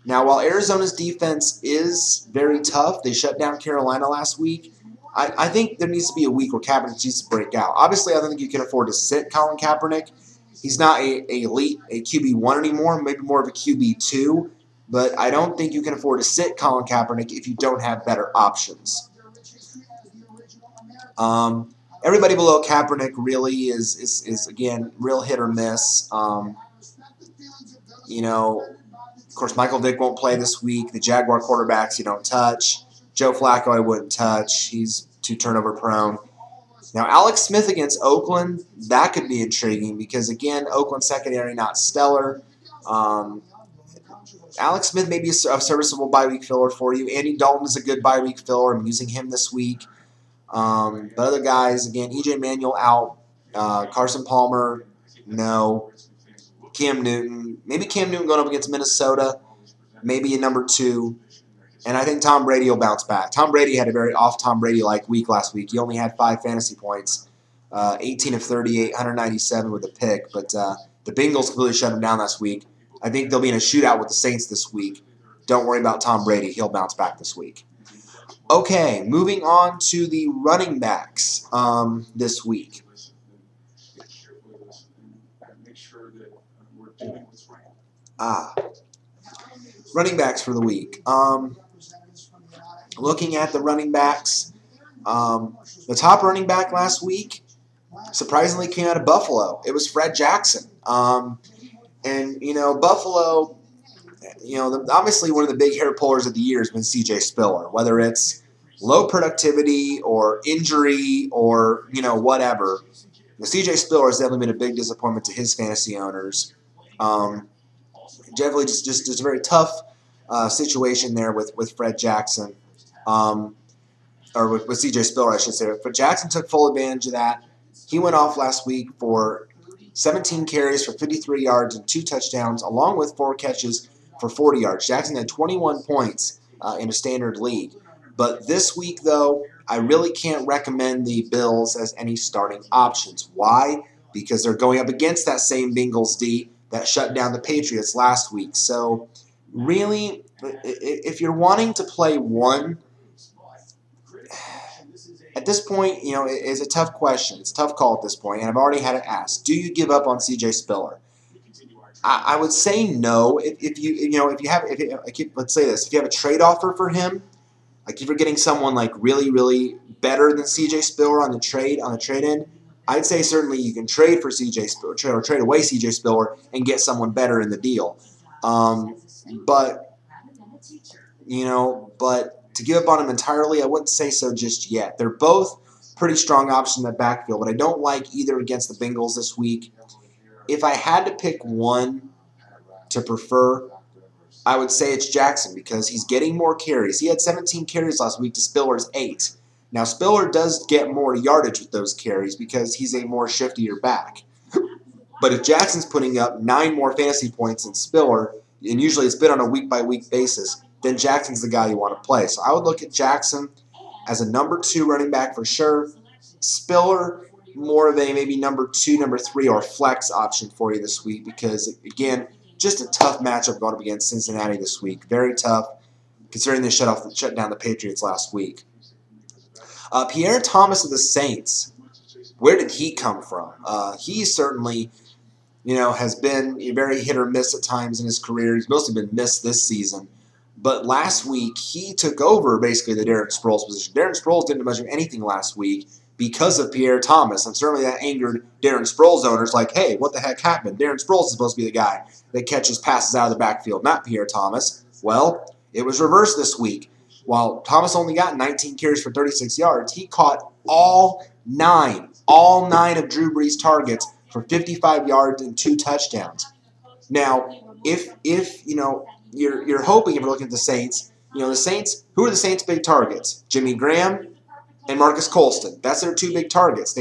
now, while Arizona's defense is very tough, they shut down Carolina last week. I think there needs to be a week where Kaepernick needs to break out. Obviously, I don't think you can afford to sit Colin Kaepernick. He's not a elite, a QB1 anymore, maybe more of a QB2. but I don't think you can afford to sit Colin Kaepernick if you don't have better options. Everybody below Kaepernick really is again, real hit or miss. You know, of course, Michael Vick won't play this week. The Jaguar quarterbacks you don't touch. Joe Flacco I wouldn't touch. He's too turnover prone. Now, Alex Smith against Oakland, that could be intriguing because, again, Oakland secondary not stellar. Alex Smith may be a serviceable bye-week filler for you. Andy Dalton is a good bye-week filler. I'm using him this week. But other guys, again, E.J. Manuel out. Carson Palmer, no. Cam Newton. Maybe Cam Newton going up against Minnesota. Maybe a number 2. And I think Tom Brady will bounce back. Tom Brady had a very off-Tom Brady-like week last week. He only had 5 fantasy points, 18 of 38, 197 with a pick. But the Bengals completely shut him down last week. I think they'll be in a shootout with the Saints this week. Don't worry about Tom Brady. He'll bounce back this week. Okay, moving on to the running backs this week. Running backs for the week. Looking at the running backs, the top running back last week surprisingly came out of Buffalo. It was Fred Jackson. And, you know, Buffalo, you know, obviously one of the big hair pullers of the year has been C.J. Spiller, whether it's low productivity or injury or, you know, whatever. C.J. Spiller has definitely been a big disappointment to his fantasy owners. Definitely just a very tough situation there with Fred Jackson. Or with C.J. Spiller, I should say. But Jackson took full advantage of that. He went off last week for 17 carries for 53 yards and 2 touchdowns, along with 4 catches for 40 yards. Jackson had 21 points in a standard league. But this week, though, I really can't recommend the Bills as any starting options. Why? Because they're going up against that same Bengals D that shut down the Patriots last week. So, really, if you're wanting to play one, at this point, you know, it's a tough question. It's a tough call at this point, and I've already had it asked. Do you give up on C.J. Spiller? I would say no. Let's say this: if you have a trade offer for him, like if you're getting someone like really, really better than C.J. Spiller on the trade end, I'd say certainly you can trade for C.J. Spiller or trade away C.J. Spiller and get someone better in the deal. But to give up on him entirely, I wouldn't say so just yet. They're both pretty strong options in the backfield, but I don't like either against the Bengals this week. If I had to pick one to prefer, I would say it's Jackson because he's getting more carries. He had 17 carries last week to Spiller's 8. Now, Spiller does get more yardage with those carries because he's a more shiftier back. But if Jackson's putting up 9 more fantasy points than Spiller, and usually it's been on a week-by-week basis, then Jackson's the guy you want to play. So I would look at Jackson as a number 2 running back for sure. Spiller, more of a maybe number 2, number 3, or flex option for you this week because, again, just a tough matchup going up against Cincinnati this week. Very tough, considering they shut down the Patriots last week. Pierre Thomas of the Saints, where did he come from? He certainly, has been very hit or miss at times in his career. He's mostly been missed this season. But last week, he took over basically the Darren Sproles position. Darren Sproles didn't do much of anything last week because of Pierre Thomas. And certainly that angered Darren Sproles owners like, hey, what the heck happened? Darren Sproles is supposed to be the guy that catches passes out of the backfield, not Pierre Thomas. Well, it was reversed this week. While Thomas only got 19 carries for 36 yards, he caught all nine of Drew Brees' targets for 55 yards and 2 touchdowns. Now, if you're hoping, if you're looking at the Saints, who are the Saints' big targets? Jimmy Graham and Marcus Colston. That's their 2 big targets.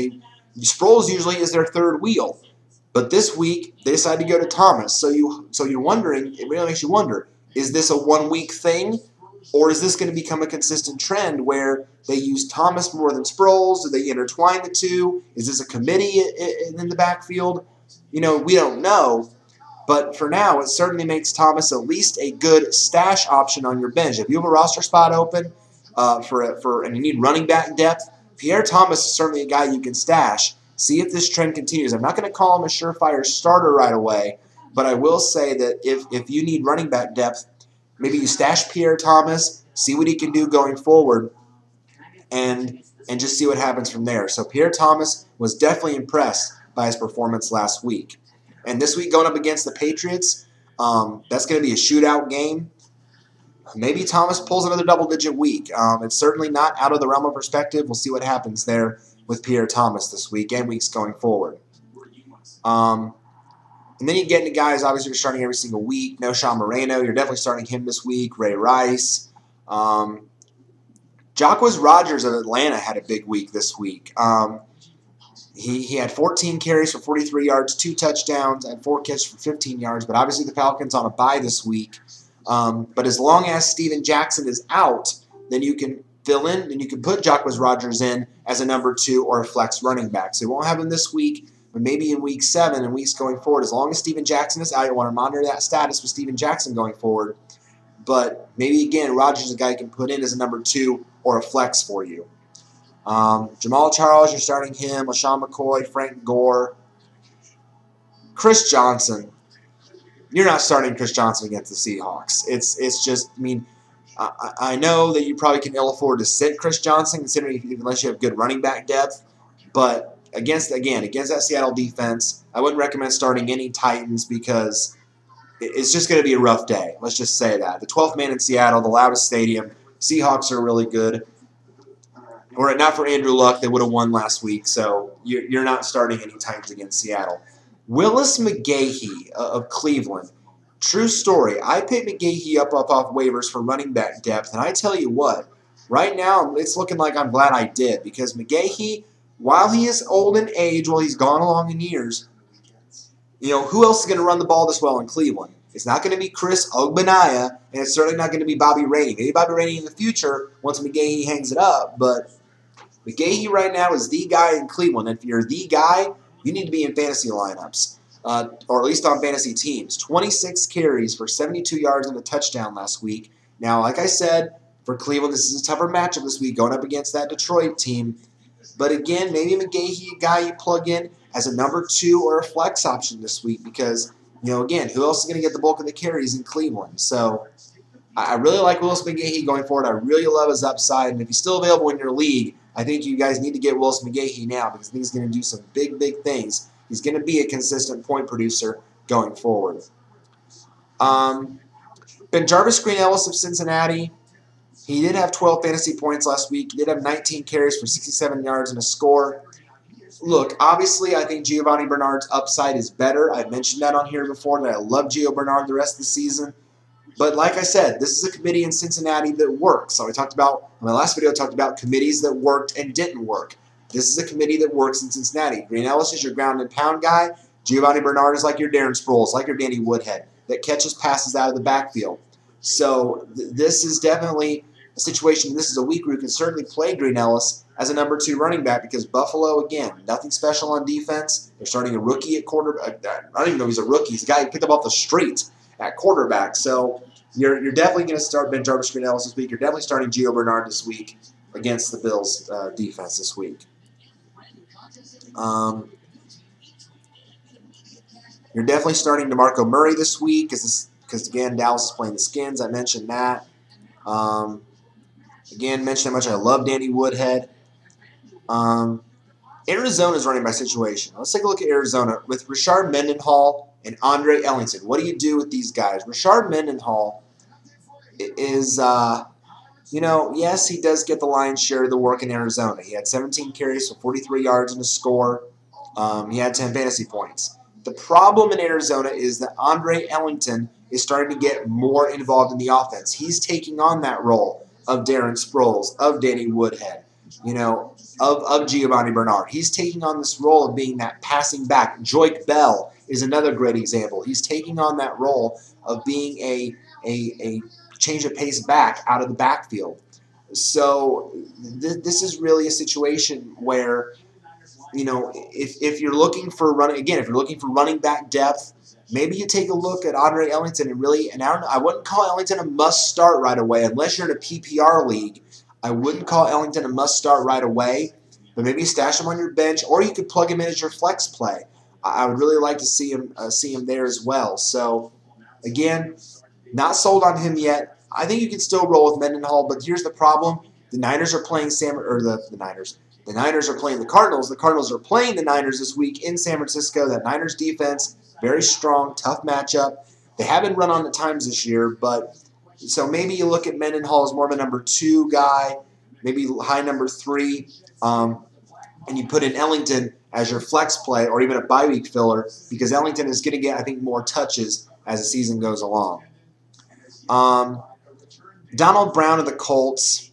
Sproles usually is their third wheel. But this week, they decided to go to Thomas. So you're wondering, it really makes you wonder, is this a 1-week thing? Or is this going to become a consistent trend where they use Thomas more than Sproles? Do they intertwine the two? Is this a committee in the backfield? We don't know. But for now, it certainly makes Thomas at least a good stash option on your bench. If you have a roster spot open and you need running back depth, Pierre Thomas is certainly a guy you can stash. See if this trend continues. I'm not going to call him a surefire starter right away, but I will say that if you need running back depth, maybe you stash Pierre Thomas, see what he can do going forward, and just see what happens from there. So Pierre Thomas was definitely impressed by his performance last week. And this week going up against the Patriots, that's going to be a shootout game. Maybe Thomas pulls another double-digit week. It's certainly not out of the realm of perspective. We'll see what happens there with Pierre Thomas this week and weeks going forward. And then you get into guys, obviously, you're starting every single week. No Sean Moreno. You're definitely starting him this week. Ray Rice. Jacquizz Rodgers of Atlanta had a big week this week. He had 14 carries for 43 yards, 2 touchdowns, and 4 catches for 15 yards. But obviously the Falcons on a bye this week. But as long as Steven Jackson is out, then you can fill in, and you can put Jacquizz Rodgers in as a number 2 or a flex running back. So you won't have him this week, but maybe in week 7 and weeks going forward. As long as Steven Jackson is out, you want to monitor that status with Steven Jackson going forward. But maybe, again, Rodgers is a guy you can put in as a number 2 or a flex for you. Jamal Charles, you're starting him. LaShawn McCoy, Frank Gore. Chris Johnson. You're not starting Chris Johnson against the Seahawks. It's just, I mean, I know that you probably can ill afford to sit Chris Johnson, considering unless you have good running back depth. But against that Seattle defense, I wouldn't recommend starting any Titans because it's just going to be a rough day. Let's just say that. The 12th man in Seattle, the loudest stadium. Seahawks are really good. Were it not for Andrew Luck, they would have won last week. So you're not starting any Titans against Seattle. Willis McGahee of Cleveland. True story. I picked McGahee up off waivers for running back depth, and I tell you what, right now it's looking like I'm glad I did because McGahee, while he is old in age, while he's gone along in years, you know, who else is going to run the ball this well in Cleveland? It's not going to be Chris Ogbonnaya, and it's certainly not going to be Bobby Rainey. Maybe Bobby Rainey in the future once McGahee hangs it up, but McGahee right now is the guy in Cleveland. And if you're the guy, you need to be in fantasy lineups, or at least on fantasy teams. 26 carries for 72 yards and a touchdown last week. Now, like I said, for Cleveland, this is a tougher matchup this week going up against that Detroit team. But again, maybe McGahee, a guy you plug in as a number 2 or a flex option this week because, you know, again, who else is going to get the bulk of the carries in Cleveland? So I really like Willis McGahee going forward. I really love his upside. And if he's still available in your league, I think you guys need to get Willis McGahee now because I think he's going to do some big, big things. He's going to be a consistent point producer going forward. BenJarvus Green-Ellis of Cincinnati. He did have 12 fantasy points last week. He did have 19 carries for 67 yards and a score. Look, obviously, I think Giovanni Bernard's upside is better. I've mentioned that on here before, that I love Gio Bernard the rest of the season. But like I said, this is a committee in Cincinnati that works. So I talked about, in my last video, I talked about committees that worked and didn't work. This is a committee that works in Cincinnati. Green-Ellis is your ground and pound guy. Giovanni Bernard is like your Darren Sproles, like your Danny Woodhead, that catches passes out of the backfield. So this is definitely a situation, this is a week where you can certainly play Green-Ellis as a number 2 running back because Buffalo, again, nothing special on defense. They're starting a rookie at quarterback. I don't even know if he's a rookie. He's a guy who picked up off the street at quarterback. So you're definitely going to start BenJarvus Green-Ellis this week. You're definitely starting Gio Bernard this week against the Bills' defense this week. You're definitely starting DeMarco Murray this week because again, Dallas is playing the Skins. I mentioned that. Again, mentioned how much I love Danny Woodhead. Arizona's running by situation. Let's take a look at Arizona with Rashard Mendenhall and Andre Ellington. What do you do with these guys? Rashard Mendenhall is, you know, yes, he does get the lion's share of the work in Arizona. He had 17 carries for 43 yards and a score. He had 10 fantasy points. The problem in Arizona is that Andre Ellington is starting to get more involved in the offense. He's taking on that role of Darren Sproles, of Danny Woodhead, you know, of Giovanni Bernard. He's taking on this role of being that passing back. Joique Bell is another great example. He's taking on that role of being a change of pace back out of the backfield. So this is really a situation where, you know, if you're looking for running back depth, maybe you take a look at Andre Ellington and I wouldn't call Ellington a must start right away unless you're in a PPR league. I wouldn't call Ellington a must start right away, but maybe stash him on your bench, or you could plug him in as your flex play. I would really like to see him there as well. So again, Not sold on him yet. I think you can still roll with Mendenhall, but here's the problem. The Niners are playing the Niners. The Niners are playing the Cardinals. The Cardinals are playing the Niners this week in San Francisco. That Niners defense, very strong, tough matchup. They haven't run on at times this year, but so maybe you look at Mendenhall as more of a number 2 guy, maybe high number 3, and you put in Ellington as your flex play or even a bye week filler because Ellington is going to get, I think, more touches as the season goes along. Donald Brown of the Colts,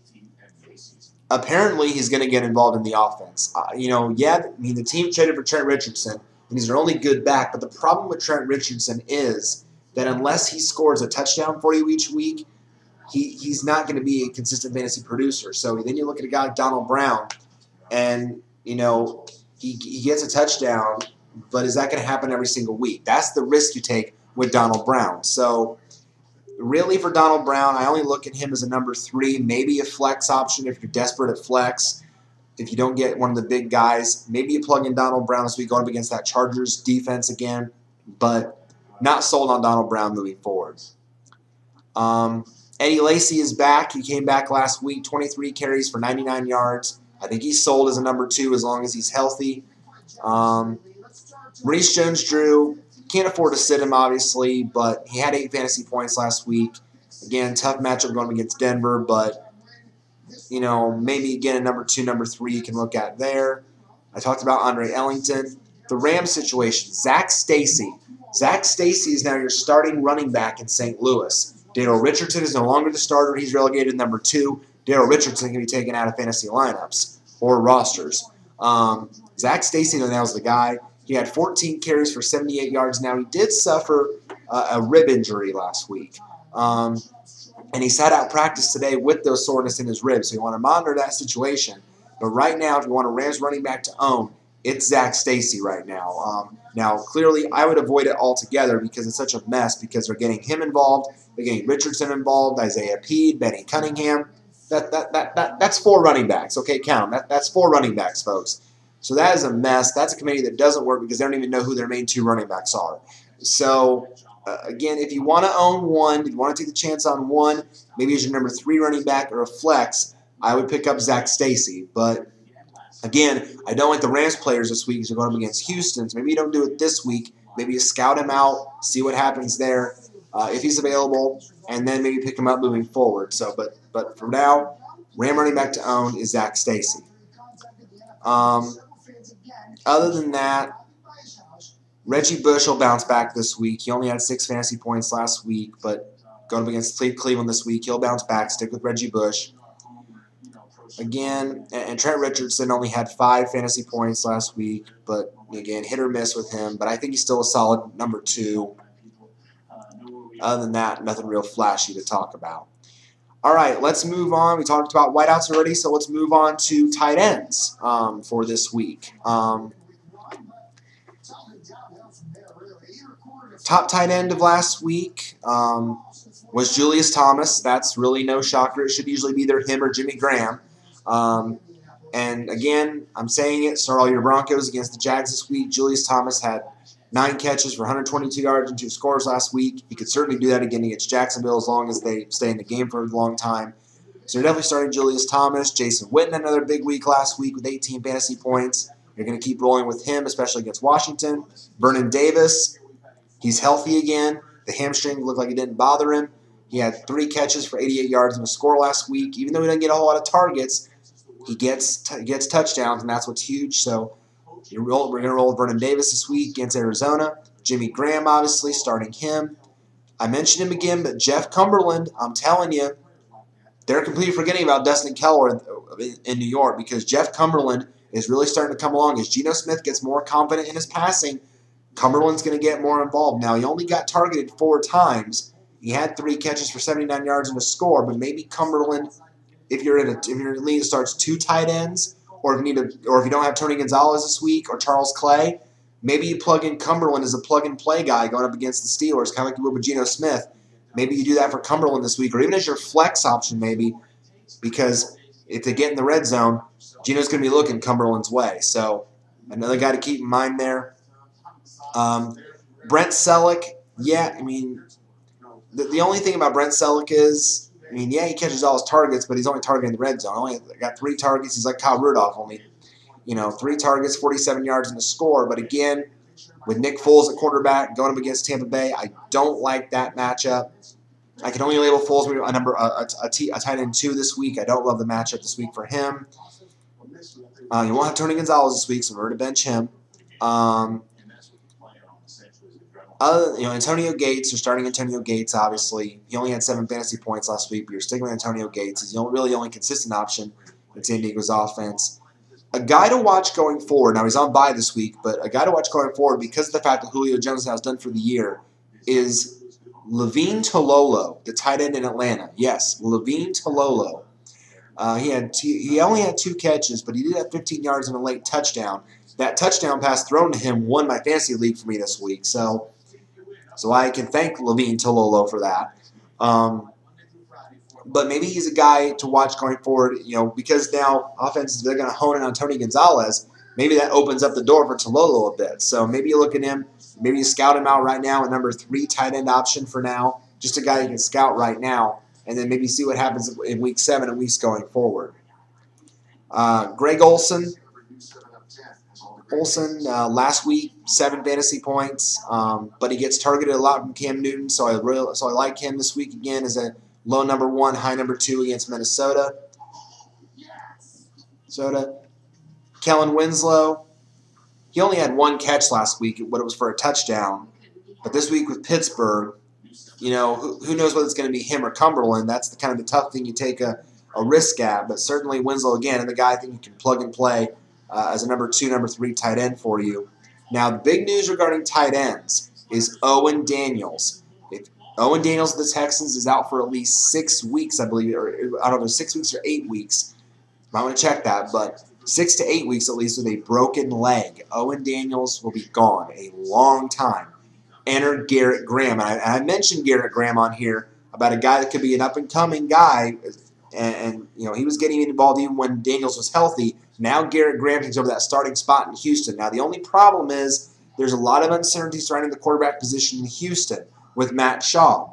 apparently he's going to get involved in the offense. The team traded for Trent Richardson, and he's their only good back, but the problem with Trent Richardson is that unless he scores a touchdown for you each week, he's not going to be a consistent fantasy producer. So then you look at a guy like Donald Brown, and, he gets a touchdown, but is that going to happen every single week? That's the risk you take with Donald Brown. So really for Donald Brown, I only look at him as a number 3, maybe a flex option if you're desperate at flex. If you don't get one of the big guys, maybe you plug in Donald Brown this week going up against that Chargers defense again, but not sold on Donald Brown moving forward. Eddie Lacy is back. He came back last week, 23 carries for 99 yards. I think he's sold as a number 2 as long as he's healthy. Maurice Jones-Drew, can't afford to sit him, obviously, but he had 8 fantasy points last week. Again, tough matchup going against Denver, but, maybe again a number 2, number 3 you can look at there. I talked about Andre Ellington. The Rams situation, Zach Stacy. Zach Stacy is now your starting running back in St. Louis. Daryl Richardson is no longer the starter. He's relegated to number 2. Daryl Richardson can be taken out of fantasy lineups or rosters. Zach Stacy now is the guy. He had 14 carries for 78 yards. Now, he did suffer a rib injury last week. And he sat out practice today with those soreness in his ribs. So you want to monitor that situation. But right now, if you want a Rams running back to own, it's Zach Stacy right now. Now, clearly, I would avoid it altogether because it's such a mess because they're getting him involved. They're getting Richardson involved, Isaiah Peed, Benny Cunningham. That's 4 running backs. Okay, count them. That's 4 running backs, folks. So that is a mess. That's a committee that doesn't work because they don't even know who their main 2 running backs are. So, again, if you want to own one, if you want to take the chance on one, maybe as your number 3 running back or a flex, I would pick up Zach Stacy. But, again, I don't like the Rams players this week because they're going up against Houston. So maybe you don't do it this week. Maybe you scout him out, see what happens there if he's available, and then maybe pick him up moving forward. So, but for now, Ram running back to own is Zach Stacy. Other than that, Reggie Bush will bounce back this week. He only had 6 fantasy points last week, but going up against Cleveland this week, he'll bounce back. Stick with Reggie Bush. Again, and Trent Richardson only had 5 fantasy points last week, but again, hit or miss with him. But I think he's still a solid number 2. Other than that, nothing real flashy to talk about. All right, let's move on. We talked about wideouts already, so let's move on to tight ends for this week. Top tight end of last week was Julius Thomas. That's really no shocker. It should usually be either him or Jimmy Graham. And again, I'm saying it, start all your Broncos against the Jags this week. Julius Thomas had 9 catches for 122 yards and 2 scores last week. He could certainly do that again against Jacksonville as long as they stay in the game for a long time. So you're definitely starting Julius Thomas. Jason Witten, another big week last week with 18 fantasy points. You're going to keep rolling with him, especially against Washington. Vernon Davis, he's healthy again. The hamstring looked like it didn't bother him. He had 3 catches for 88 yards and a score last week. Even though he didn't get a whole lot of targets, he gets touchdowns, and that's what's huge. So we're going to roll with Vernon Davis this week against Arizona. Jimmy Graham, obviously, starting him. I mentioned him again, but Jeff Cumberland, I'm telling you, they're completely forgetting about Dustin Keller in New York because Jeff Cumberland is really starting to come along. As Geno Smith gets more confident in his passing, Cumberland's going to get more involved. Now, he only got targeted 4 times. He had 3 catches for 79 yards and a score, but maybe Cumberland, if you're in a league that starts 2 tight ends, or if you don't have Tony Gonzalez this week or Charles Clay, maybe you plug in Cumberland as a plug-and-play guy going up against the Steelers, kind of like you would with Geno Smith. Maybe you do that for Cumberland this week, or even as your flex option maybe, because if they get in the red zone, Geno's going to be looking Cumberland's way. So another guy to keep in mind there. Brent Selleck, yeah, I mean, the only thing about Brent Selleck is, I mean, yeah, he catches all his targets, but he's only targeting the red zone. Only got 3 targets. He's like Kyle Rudolph, only 3 targets, 47 yards in the score. But again, with Nick Foles at quarterback going up against Tampa Bay, I don't like that matchup. I can only label Foles a tight end 2 this week. I don't love the matchup this week for him. You won't have Tony Gonzalez this week, so we're going to bench him. Antonio Gates, you're starting Antonio Gates, obviously. He only had 7 fantasy points last week, but you're sticking with Antonio Gates. He's really the only consistent option in San Diego's offense. A guy to watch going forward, now he's on bye this week, but a guy to watch going forward because of the fact that Julio Jones has done for the year is Levine Tololo, the tight end in Atlanta. Yes, Levine Tololo. He only had 2 catches, but he did have 15 yards and a late touchdown. That touchdown pass thrown to him won my fantasy league for me this week. So I can thank Levine Tololo for that. But maybe he's a guy to watch going forward, because now offenses, they're going to hone in on Tony Gonzalez. Maybe that opens up the door for Tololo a bit. So maybe you look at him, maybe you scout him out right now at number 3 tight end option for now. Just a guy you can scout right now. And then maybe see what happens in week 7 and weeks going forward. Greg Olsen. Last week, 7 fantasy points, but he gets targeted a lot from Cam Newton, so I like him this week again as a low number 1, high number 2 against Minnesota. Kellen Winslow, he only had 1 catch last week, but it was for a touchdown. But this week with Pittsburgh, who knows whether it's going to be him or Cumberland. That's the kind of the tough thing you take a risk at. But certainly Winslow, again, and the guy I think you can plug and play as a number 2, number 3 tight end for you. Now, the big news regarding tight ends is Owen Daniels. If Owen Daniels of the Texans is out for at least 6 weeks, I believe, or I don't know, 6 weeks or 8 weeks. I want to check that, but 6 to 8 weeks at least with a broken leg. Owen Daniels will be gone a long time. Enter Garrett Graham. And I mentioned Garrett Graham on here about a guy that could be an up-and-coming guy, and he was getting involved even when Daniels was healthy. Now Garrett Graham takes over that starting spot in Houston. Now the only problem is there's a lot of uncertainty surrounding the quarterback position in Houston with Matt Schaub.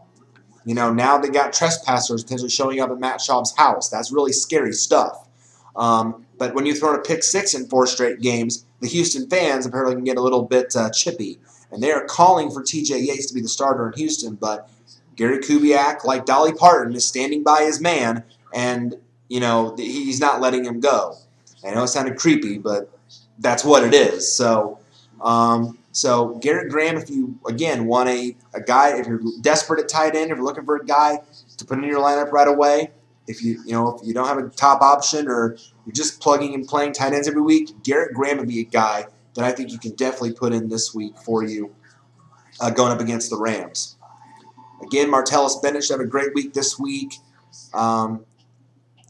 Now they got trespassers potentially showing up at Matt Schaub's house. That's really scary stuff. But when you throw a pick 6 in 4 straight games, the Houston fans apparently can get a little bit chippy. And they are calling for T.J. Yates to be the starter in Houston, but Gary Kubiak, like Dolly Parton, is standing by his man, and he's not letting him go. I know it sounded creepy, but that's what it is. So Garrett Graham, if you again want a guy, if you're desperate at tight end, if you're looking for a guy to put in your lineup right away, if you don't have a top option or you're just plugging and playing tight ends every week, Garrett Graham would be a guy that I think you can definitely put in this week for you going up against the Rams. Again, Martellus Bennett should have a great week this week.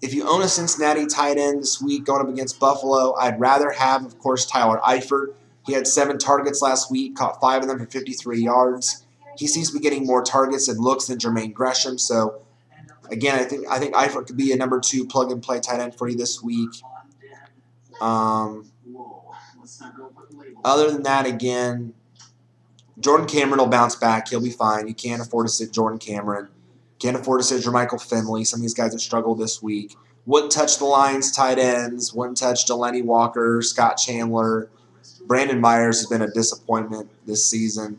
If you own a Cincinnati tight end this week going up against Buffalo, I'd rather have, of course, Tyler Eifert. He had 7 targets last week, caught 5 of them for 53 yards. He seems to be getting more targets and looks than Jermaine Gresham. So, again, I think Eifert could be a number 2 plug-and-play tight end for you this week. Other than that, again, Jordan Cameron will bounce back. He'll be fine. You can't afford to sit Jordan Cameron. Can't afford to sit Jermichael Finley. Some of these guys have struggled this week. Wouldn't touch the Lions tight ends. Wouldn't touch Delaney Walker, Scott Chandler. Brandon Myers has been a disappointment this season.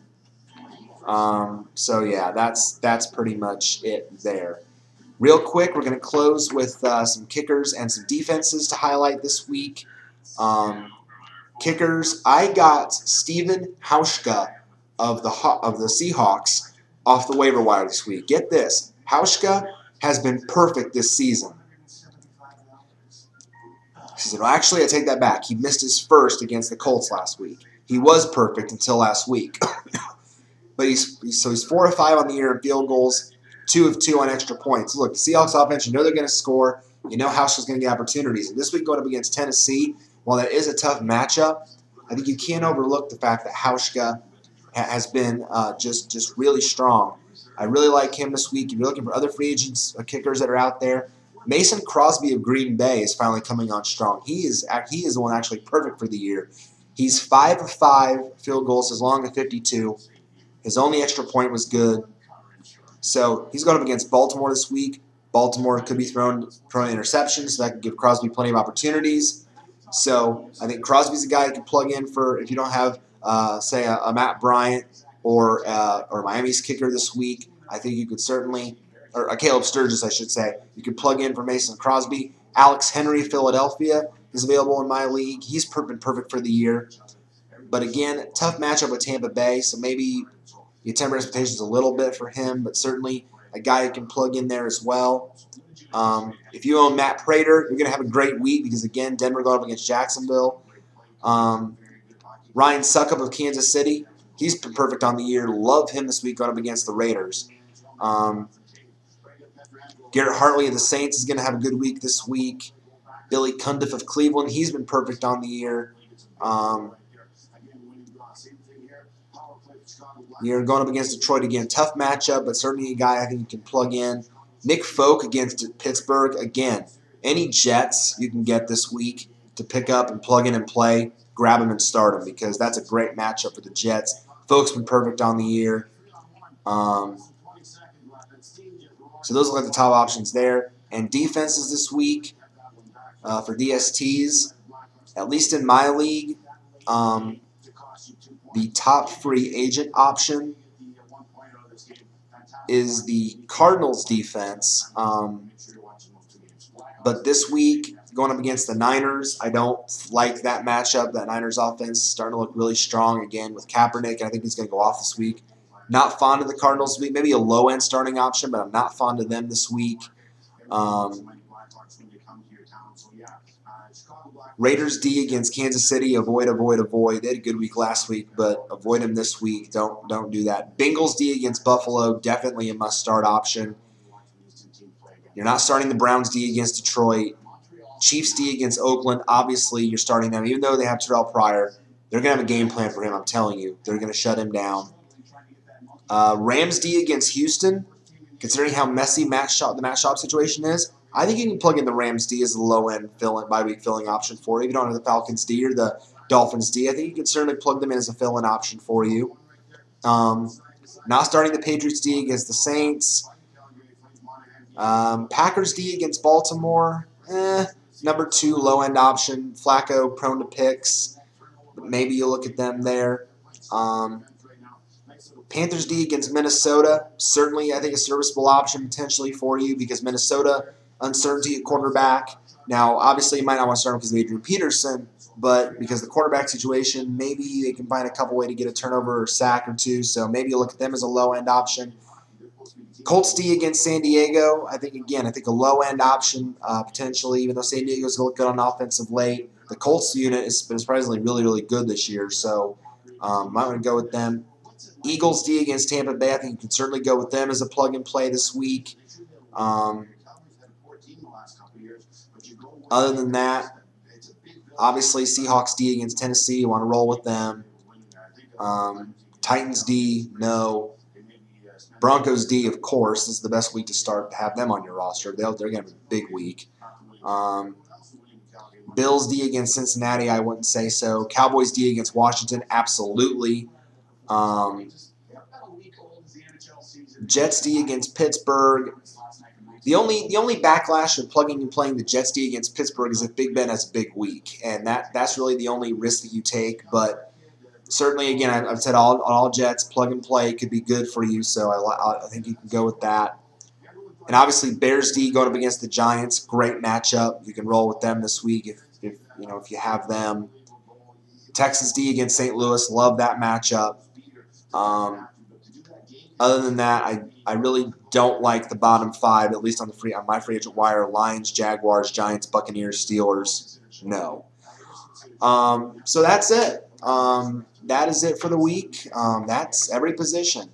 That's pretty much it there. Real quick, we're going to close with some kickers and some defenses to highlight this week. Kickers, I got Steven Hauschka of the Seahawks off the waiver wire this week. Get this. Hauschka has been perfect this season. Actually, I take that back. He missed his first against the Colts last week. He was perfect until last week. But he's 4 of 5 on the year in field goals, 2 of 2 on extra points. Look, the Seahawks offense, they're going to score. Hauschka's going to get opportunities. And this week going up against Tennessee, while that is a tough matchup, I think you can't overlook the fact that Hauschka has been just really strong. I really like him this week. If you're looking for other free agents, kickers that are out there, Mason Crosby of Green Bay is finally coming on strong. He is the one actually perfect for the year. He's 5 of 5 field goals as long as 52. His only extra point was good. So he's going up against Baltimore this week. Baltimore could be throwing interceptions, so that could give Crosby plenty of opportunities. So I think Crosby's a guy you can plug in for if you don't have, say, a Matt Bryant or Miami's kicker this week. I think you could certainly, or a Caleb Sturgis, I should say, you could plug in for Mason Crosby. Alex Henry, Philadelphia, is available in my league. He's been perfect for the year. But again, tough matchup with Tampa Bay, so maybe you temper expectations a little bit for him, but certainly a guy you can plug in there as well. If you own Matt Prater, you're going to have a great week because, again, Denver going up against Jacksonville. Ryan Suckup of Kansas City, he's been perfect on the year. Love him this week going up against the Raiders. Garrett Hartley of the Saints is going to have a good week this week. Billy Cundiff of Cleveland, he's been perfect on the year. You're going up against Detroit again. Tough matchup, but certainly a guy I think you can plug in. Nick Folk against Pittsburgh. Again, any Jets you can get this week to pick up and plug in and play, grab them and start them because that's a great matchup for the Jets. Folk's been perfect on the year. So those are like the top options there. And defenses this week for DSTs, at least in my league, the top free agent option is the Cardinals defense. But this week, going up against the Niners, I don't like that matchup. That Niners offense is starting to look really strong again with Kaepernick. I think he's going to go off this week. Not fond of the Cardinals this week. Maybe a low-end starting option, but I'm not fond of them this week. Raiders D against Kansas City. Avoid. They had a good week last week, but avoid them this week. Don't do that. Bengals D against Buffalo. Definitely a must-start option. You're not starting the Browns D against Detroit. Chiefs D against Oakland. Obviously, you're starting them. Even though they have Terrell Pryor, they're going to have a game plan for him, I'm telling you. They're going to shut him down. Rams D against Houston. Considering how messy the Matt Schaub situation is, I think you can plug in the Rams D as a low-end bye-week filling option for you. If you don't have the Falcons D or the Dolphins D, I think you can certainly plug them in as a fill-in option for you. Not starting the Patriots D against the Saints. Packers D against Baltimore. Number 2 low-end option. Flacco, prone to picks. Maybe you look at them there. Panthers D against Minnesota. Certainly, I think a serviceable option potentially for you because Minnesota, uncertainty at quarterback. Now, obviously, you might not want to start him because of Adrian Peterson, but because of the quarterback situation, maybe they can find a couple way to get a turnover or sack or two, so maybe you look at them as a low-end option. Colts D against San Diego. I think a low-end option potentially, even though San Diego's looked good on offense of late. The Colts unit has been surprisingly really, really good this year, so might want to go with them. Eagles D against Tampa Bay. I think you can certainly go with them as a plug-and-play this week. Other than that, obviously Seahawks D against Tennessee. You want to roll with them. Titans D, no. Broncos D, of course. This is the best week to start to have them on your roster. They're going to have a big week. Bills D against Cincinnati, I wouldn't say so. Cowboys D against Washington, absolutely. Jets D against Pittsburgh. The only backlash of plugging and playing the Jets D against Pittsburgh is if Big Ben has a big week, and that's really the only risk that you take. But certainly, again, I've said all Jets plug and play could be good for you, so I think you can go with that. And obviously, Bears D going up against the Giants, great matchup. You can roll with them this week if you have them. Texans D against St. Louis, love that matchup. Other than that, I really don't like the bottom 5, at least on my free agent wire. Lions, Jaguars, Giants, Buccaneers, Steelers, no. So that's it. That is it for the week. That's every position.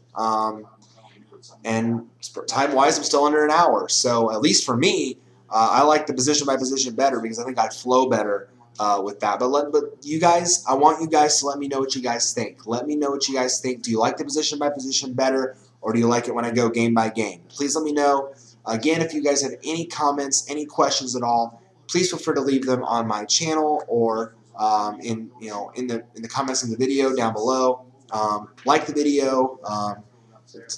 And time-wise, I'm still under an hour. So at least for me, I like the position-by-position better because I think I flow better with that. But you guys, I want you guys to let me know what you guys think. Let me know what you guys think. Do you like the position-by-position better, or do you like it when I go game-by-game? Please let me know. Again, if you guys have any comments, any questions at all, please feel free to leave them on my channel or in the comments in the video down below. Like the video.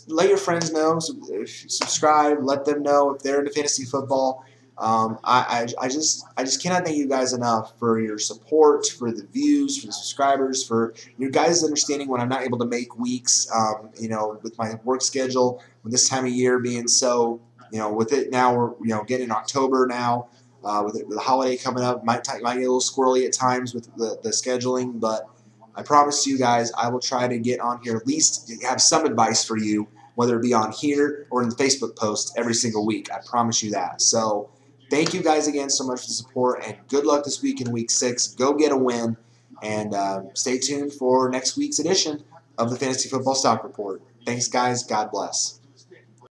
let your friends know. Subscribe. Let them know if they're into fantasy football. I just cannot thank you guys enough for your support, for the views, for the subscribers, for your guys' understanding when I'm not able to make weeks. With my work schedule, with this time of year being so, with it now we're getting in October now. With the holiday coming up, might get a little squirrely at times with the scheduling, but I promise you guys I will try to get on here, at least have some advice for you, whether it be on here or in the Facebook post every single week. I promise you that. So thank you guys again so much for the support, and good luck this week in Week 6. Go get a win, and stay tuned for next week's edition of the Fantasy Football Stock Report. Thanks, guys. God bless.